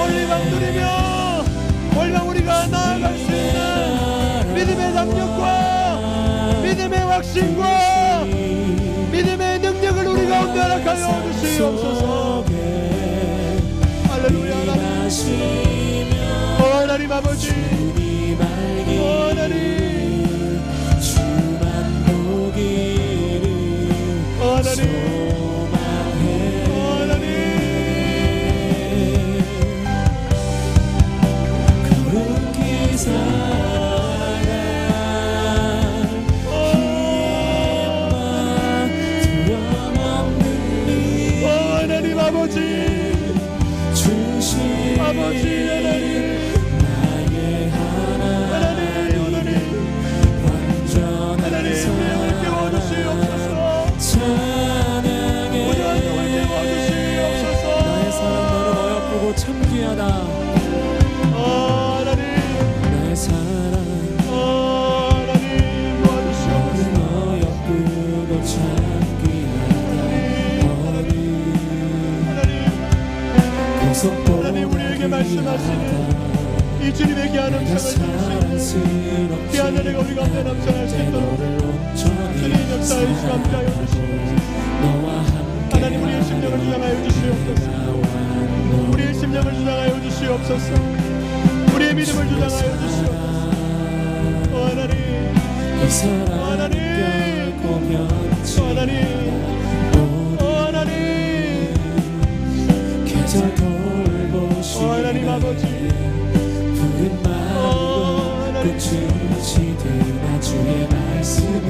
오늘 밤 누리며 오늘 밤 우리가 나아갈 수 있는 믿음의 담력과 믿음의 확신과 믿음의 능력을 우리 가운데 허락하여 주시옵소서. 할렐루야. 하나님 아버지 하나님 주만 보기를 하나님 하나님 거룩히 살아갈 힘과 두려움없는 하나님 아버지 주신 아버지 하나님 나의 하나님 완전한 하나님 내 영을 깨워주시옵소서. 찬양해 무정한 영을 깨워주시옵소서. 나의 사랑 너는 어여쁘고 참 귀하다. 하나님 나의 사랑 하나님 도와주시옵소서. 너는 어여쁘고 참 귀하다. 하나님 우리에게 말씀하시는 이 주님의 귀한 음성을 들으시고 귀한 은혜가 우리 가운데 넘쳐날 수 있도록 주님 역사의 시간 하여 주시옵소서. 하나님 우리의 심령을 주장하여 주시옵소서. 우리의 심령을 주장하여 주시옵소서. 우리의 믿음을 주장하여 주시옵소서. 하나님 하나님 하나님 하나님 계절 돌보시네 하나님 아버지 푸른 마음과 꽃은 시드나 주의 말씀은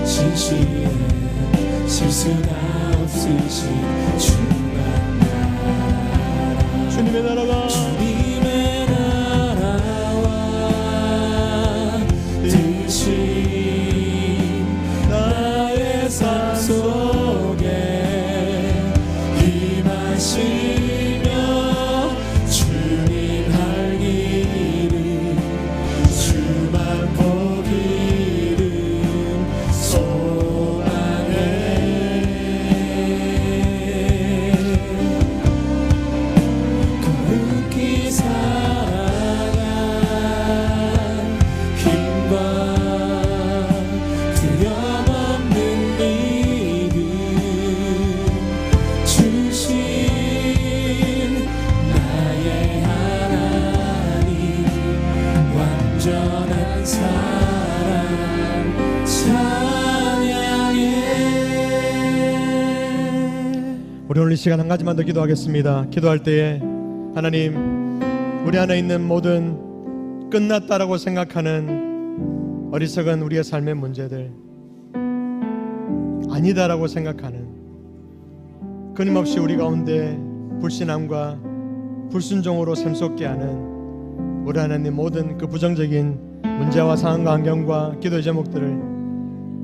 진실해 실수가 없으신 주만 나라 주님의 나라가 주님의 나라와 뜻이 나의 삶 속에 임하시며 주님 할 길은 주만 보기를 소망해 거룩히 살아간 힘과 두려움 없는 믿음 주신 나의 하나님 완전한 사랑 우리 오늘 이 시간 한 가지만 더 기도하겠습니다. 기도할 때에 하나님, 우리 안에 있는 모든 끝났다라고 생각하는 어리석은 우리의 삶의 문제들, 아니다라고 생각하는, 끊임없이 우리 가운데 불신함과 불순종으로 샘솟게 하는 우리 안에 있는 모든 그 부정적인 문제와 상황과 환경과 기도의 제목들을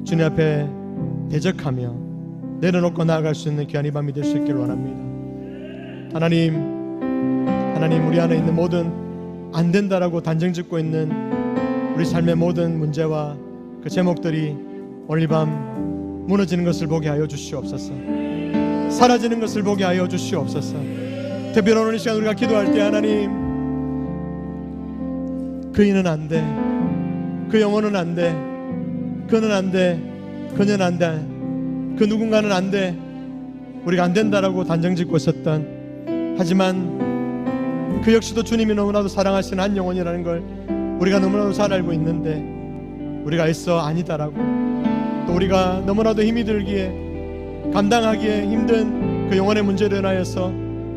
주님 앞에 대적하며 내려놓고 나아갈 수 있는 귀한 이 밤이 될 수 있기를 원합니다. 하나님, 우리 안에 있는 모든 안 된다라고 단정짓고 있는 우리 삶의 모든 문제와 그 제목들이 오늘 이 밤 무너지는 것을 보게 하여 주시옵소서. 사라지는 것을 보게 하여 주시옵소서. 특별히 오늘 이 시간 우리가 기도할 때 하나님, 그이는 안 돼, 그 영혼은 안 돼, 그는 안 돼, 그녀는 안 돼, 그 누군가는 안 돼, 우리가 안 된다라고 단정짓고 있었던, 하지만 그 역시도 주님이 너무나도 사랑하시는 한 영혼이라는 걸 우리가 너무나도 잘 알고 있는데, 우리가 애써 아니다라고, 또 우리가 너무나도 힘이 들기에 감당하기에 힘든 그 영혼의 문제를 인하여서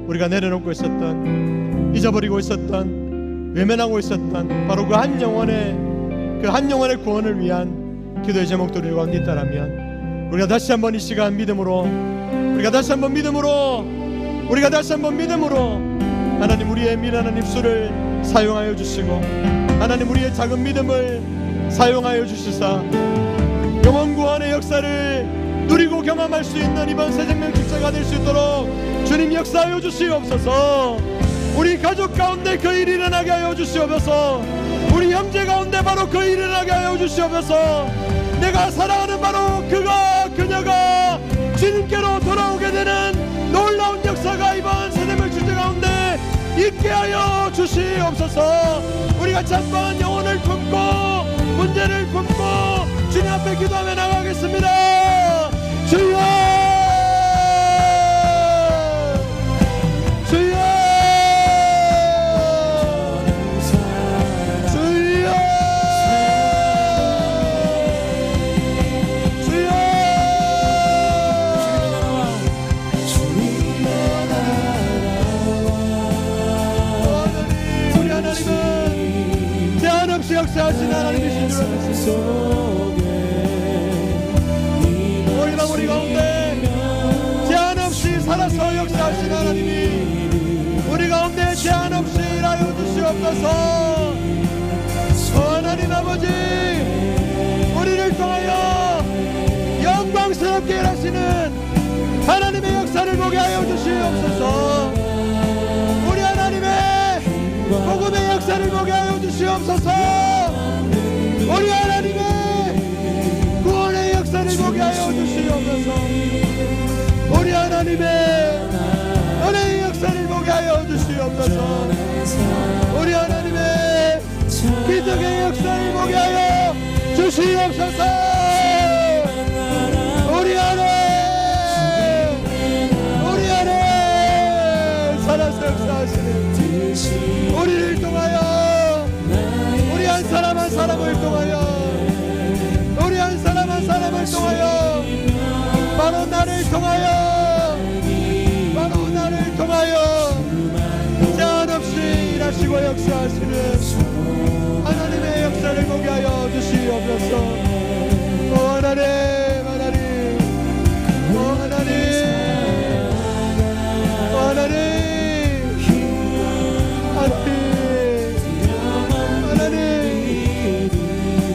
우리가 내려놓고 있었던, 잊어버리고 있었던, 외면하고 있었던 바로 그 한 영혼의 구원을 위한 기도의 제목들이 우리 가운데 있다라면, 우리가 다시 한번 이 시간 믿음으로, 우리가 다시 한번 믿음으로 하나님, 우리의 미련한 입술을 사용하여 주시고, 하나님, 우리의 작은 믿음을 사용하여 주시사 영혼 구원의 역사를 누리고 경험할 수 있는 이번 새생명 축제가 될 수 있도록 주님 역사하여 주시옵소서. 우리 가족 가운데 그 일이 일어나게 하여 주시옵소서. 우리 형제 가운데 바로 그 일이 일어나게 하여 주시옵소서. 내가 사랑하는 바로 그녀가 주님께로 돌아오게 되는 놀라운 역사가 이번 새생명 축제 가운데 있게 하여 주시옵소서. 우리가 한번 영혼을 품고 문제를 품고 주님 앞에 기도하며 나가겠습니다. 주여, 주여, 주여, 주여. 우리 하나님은 제한 없이 역사하신 하나님이신 줄 믿습니다. 우리 가운데 제한 없이 살아서 역사하신 하나님이 우리 가운데 제한 없이 일하여 주시옵소서. 하나님 아버지, 우리를 통하여 영광스럽게 일하시는 하나님의 역사를 보게 하여 주시옵소서. 우리 하나님의 복음의 역사를 보게 하여 주시옵소서. 우리 하나님의 구원의 역사를 보게 하여 주시옵소서. 우리 하나님의 은혜의 역사를 보게 하여 주시옵소서. 우리 하나님의 기적의 역사를 보게 하여 주시옵소서. 우리 안에 살아서 역사하시는 우리를 통하여, 우리 한 사람 한 사람을 통하여, 우리 한 사람 한 사람을 통하여, 바로 나를 통하여 제한 없이 일하시고 역사하시는 하나님의 역사를 보게 하여 주시옵소서. 오 하나님, 오 하나님, 오 하나님,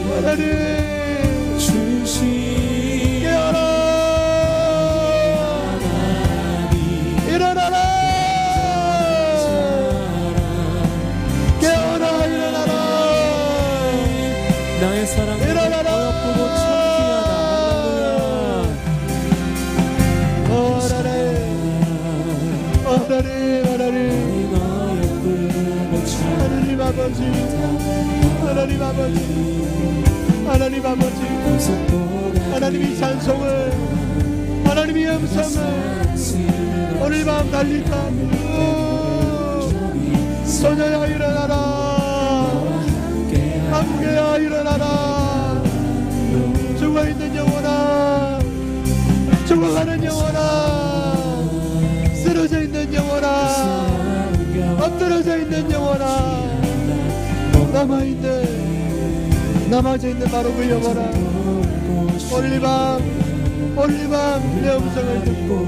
하나님, 깨어라, 일어나라, 깨어라, 일어나라, 나의 사랑을 일어나라, 어여쁘고 창피하다. 하나님 아버지, 하나님이 찬송을, 하나님의 음성을 오늘 밤 달릴까 합니다. 소녀야 일어나라, 한국에야 일어나라. 죽어있는 영혼아, 죽어가는 영혼아, 남아있는 바로 그 영혼아, 오늘 이 밤 내 음성을 듣고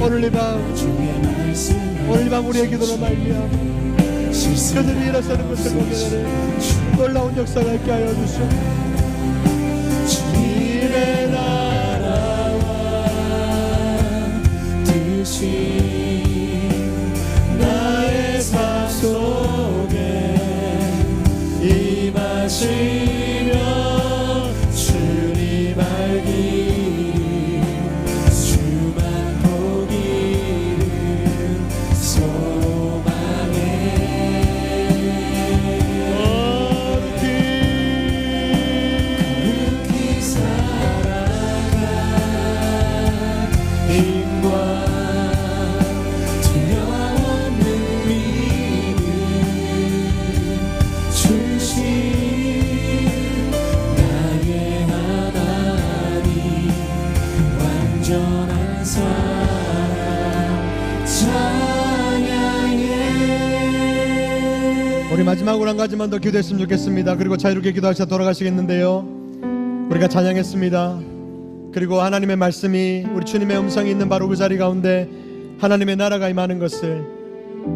오늘 이 밤 우리의 기도로 말미암아 그들이 일어서는 것을 보게 되는 놀라운 역사가 있게 하여 주시옵소서. 주님의 나라와 뜻이 나의 삶 속에 임하시며 주님 알기를 주만 보기를 소망해. 그렇게 살아가 힘과 두려워없는 믿음 주신 나의 하나님 완전한 사랑 찬양해. 우리 마지막으로 한 가지만 더 기도했으면 좋겠습니다. 그리고 자유롭게 기도하시다 돌아가시겠는데요, 우리가 찬양했습니다. 그리고 하나님의 말씀이, 우리 주님의 음성이 있는 바로 그 자리 가운데 하나님의 나라가 임하는 것을,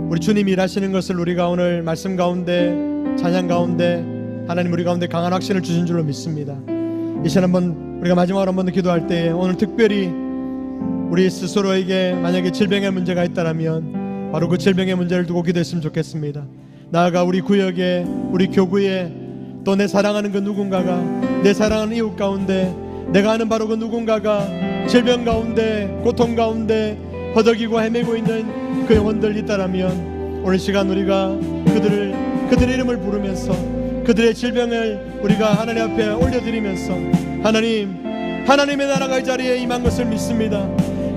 우리 주님이 일하시는 것을 우리가 오늘 말씀 가운데, 찬양 가운데 하나님 우리 가운데 강한 확신을 주신 줄로 믿습니다. 이 시간 한번 우리가 마지막으로 한번 더 기도할 때에 오늘 특별히 우리 스스로에게 만약에 질병의 문제가 있다면 바로 그 질병의 문제를 두고 기도했으면 좋겠습니다. 나아가 우리 구역에, 우리 교구에, 또 내 사랑하는 그 누군가가, 내 사랑하는 이웃 가운데, 내가 아는 바로 그 누군가가 질병 가운데, 고통 가운데 허덕이고 헤매고 있는 그 영혼들 있다라면 오늘 시간 우리가 그들의 이름을 부르면서 그들의 질병을 우리가 하나님 앞에 올려드리면서 하나님의 나라가 이 자리에 임한 것을 믿습니다.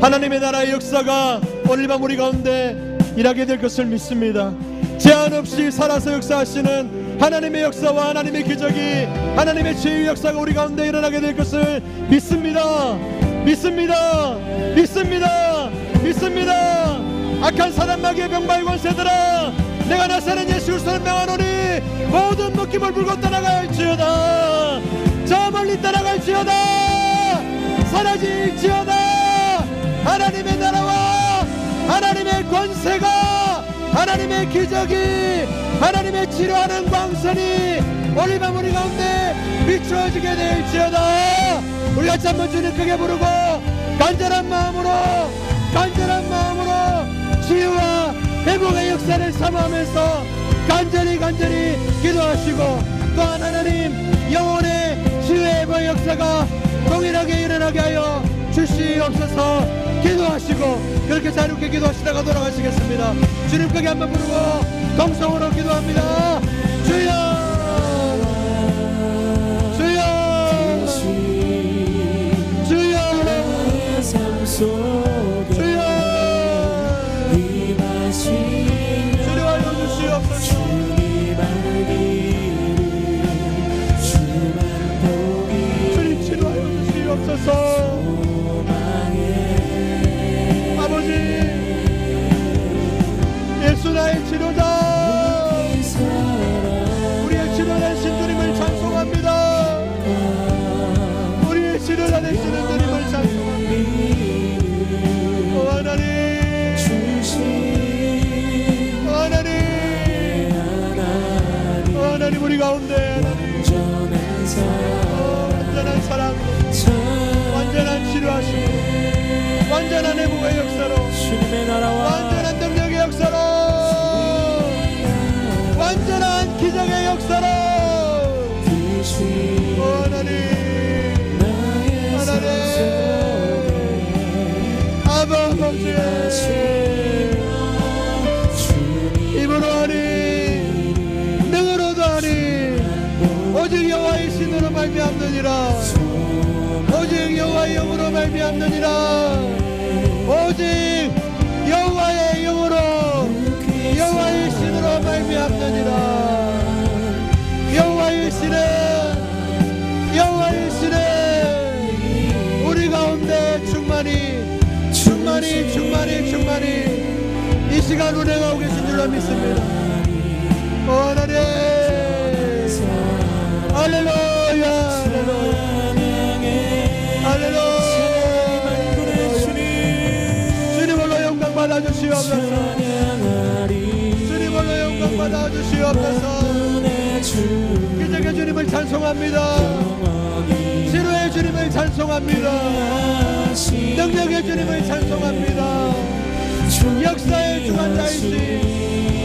하나님의 나라의 역사가 오늘 밤 우리 가운데 일하게 될 것을 믿습니다. 제한 없이 살아서 역사하시는 하나님의 역사와 하나님의 기적이, 하나님의 치유 역사가 우리 가운데 일어나게 될 것을 믿습니다. 악한 사람 마귀의 병마의 권세들아, 내가 나사렛 예수 그리스도를 명하노니 모든 묶임을 물고 떠나갈지어다. 저 멀리 떠나갈지어다. 사라질지어다. 하나님의 나라와 하나님의 권세가, 하나님의 기적이, 하나님의 치료하는 광선이 오늘 밤 우리 가운데 비추어지게 될지어다. 우리 같이 한번 주님 크게 부르고 간절한 마음으로 치유와 회복의 역사를 사모하면서 간절히 기도하시고, 또한 하나님 영혼의 치유의 회복의 역사가 동일하게 일어나게 하여 주시옵소서. 기도하시고 그렇게 자유롭게 기도하시다가 돌아가시겠습니다. 주님 크게 한번 부르고 동성으로 기도합니다. 주여 주여 치료하여 주시옵소서. 주님 치료하여 주시옵소서. 아버지, 예수 나의 치료자, 우리의 치료자 되신 주님을 찬송합니다. 우리의 치료자 되시는 주님을 찬송합니다. 하나님 우리 가운데 완전한 사랑, 완전한 치료하시고 완전한 회복의 역사로, 완전한 능력의 역사로, 완전한 기적의 역사로 하나님 아버지 입으로 하니 능으로도 하니 오직 여호와의 신으로 말미암느니라. 오직 여호와의 영으로 말미암느니라. 오직 여호와의 영으로, 여호와의 신으로 말미암느니라. 여호와의 신은 우리 가운데 충만히 이 시간 운행하고 계신 줄로 믿습니다. 오 하나님 할렐루야 할렐루야 주님 홀로 영광 받아주시옵소서 주님 홀로 영광 받아주시옵소서 기적의 주님을 찬송합니다 치료의 주님을 찬송합니다 능력의 주님을 찬송합니다 역사의 주관자이신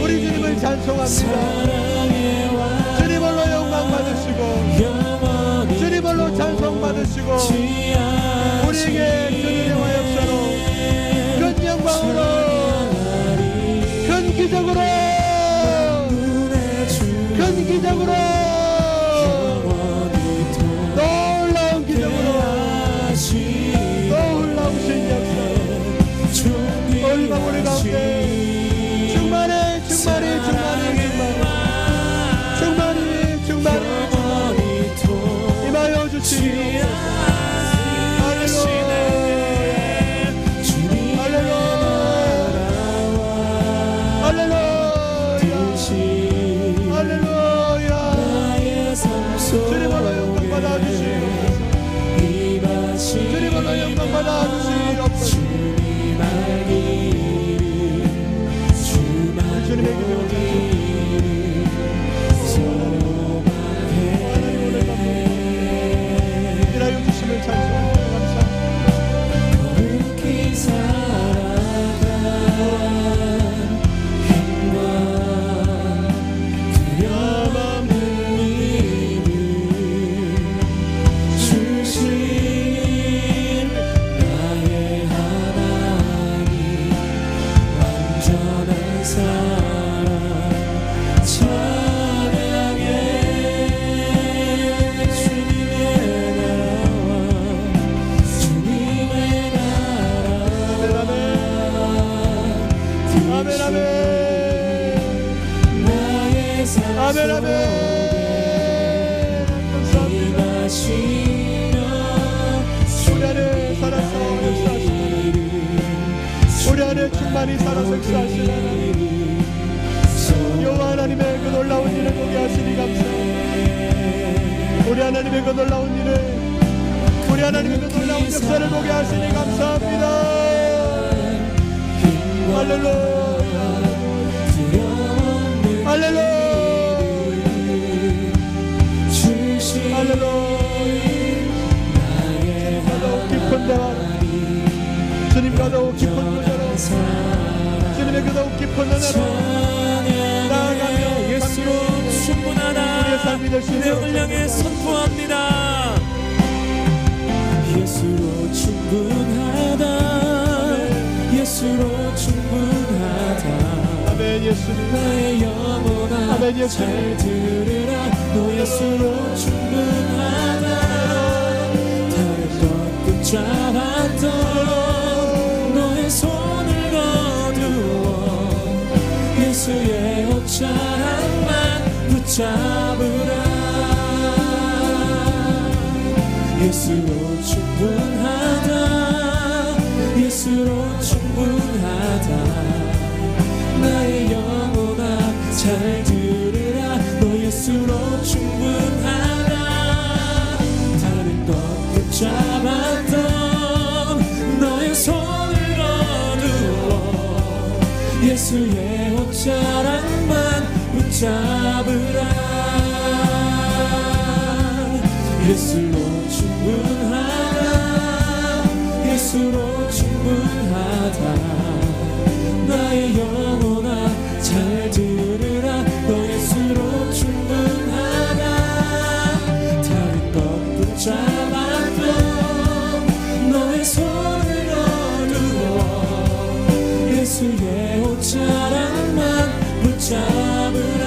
우리 주님을 찬송합니다 주님 홀로 영광 받으시고 주님 홀로 찬송 받으시고 우리에게 주님의 화역사로 큰 영광으로 큰 기적으로 큰 기적으로 놀라운 기적으로 놀라우신 역사로 오늘 밤 우리 가운데 충만히 임하여 주시옵소서 주님 홀로 영광 받아주시옵소서 주님 홀로 영광 받아주시옵소서 주님의 기적을 하나님 오늘 밤에 일하여 주심을 찬송합니다 감사합니다 거룩히 살아가 힘과 두려움 믿음 주신 나의 하나님 완전한 사랑 찬양해 주님의 나라와 주님의 나라와 아멘 아멘 나의 삶 아멘 아멘 감사합니다 임하시며 우리 안에 살아서 역사하시는 우리 안에 충만히 살아서 역사하시는 하나님 여호와 하나님의 그 놀라운 일을 보게 하시니 감사합니다 우리 하나님의 그 놀라운 일을 우리 하나님의 그 놀라운 역사를 보게 하시니 감사합니다 할렐루야 할렐루야 할렐루야 더욱 깊은 대화 주님과 더욱 깊은 구절로 주님의 그 더욱 깊은 은혜로 나아가며 예수로 충분하다 우리의 삶이 될 수 내 있도록 영을 향해 선포합니다 예수로 충분하다 예수로 충분하다 아멘 예수님 나의 영혼아 아멘 예수님 잘 들으라 너 예수로 충분하다 다른 것 붙잡았던 너의 손을 거두어 예수의 옷자락만 붙잡으라 예수로 충분하다 예수로 충분하다 나의 영혼아 잘 들으라 너 예수로 충분하다 다른 것 붙잡았던 너의 손을 거두어 예수의 옷자락만 붙잡으라 예수로 충분하다 예수로 충분하다 나의 영혼아 잘 들으라 너 예수로 충분하다 다른 것 붙잡았던 너의 손을 거두어 예수의 옷자락만 붙잡으라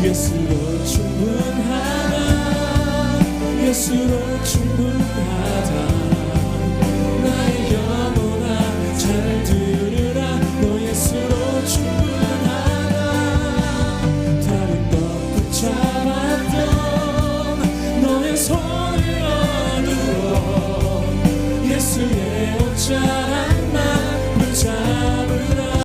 예수로 충분하다 예수로 충분하다 나의 영혼아 잘 들으라 너 예수로 충분하다 다른 것 붙잡았던 너의 손을 거두어 예수의 옷자락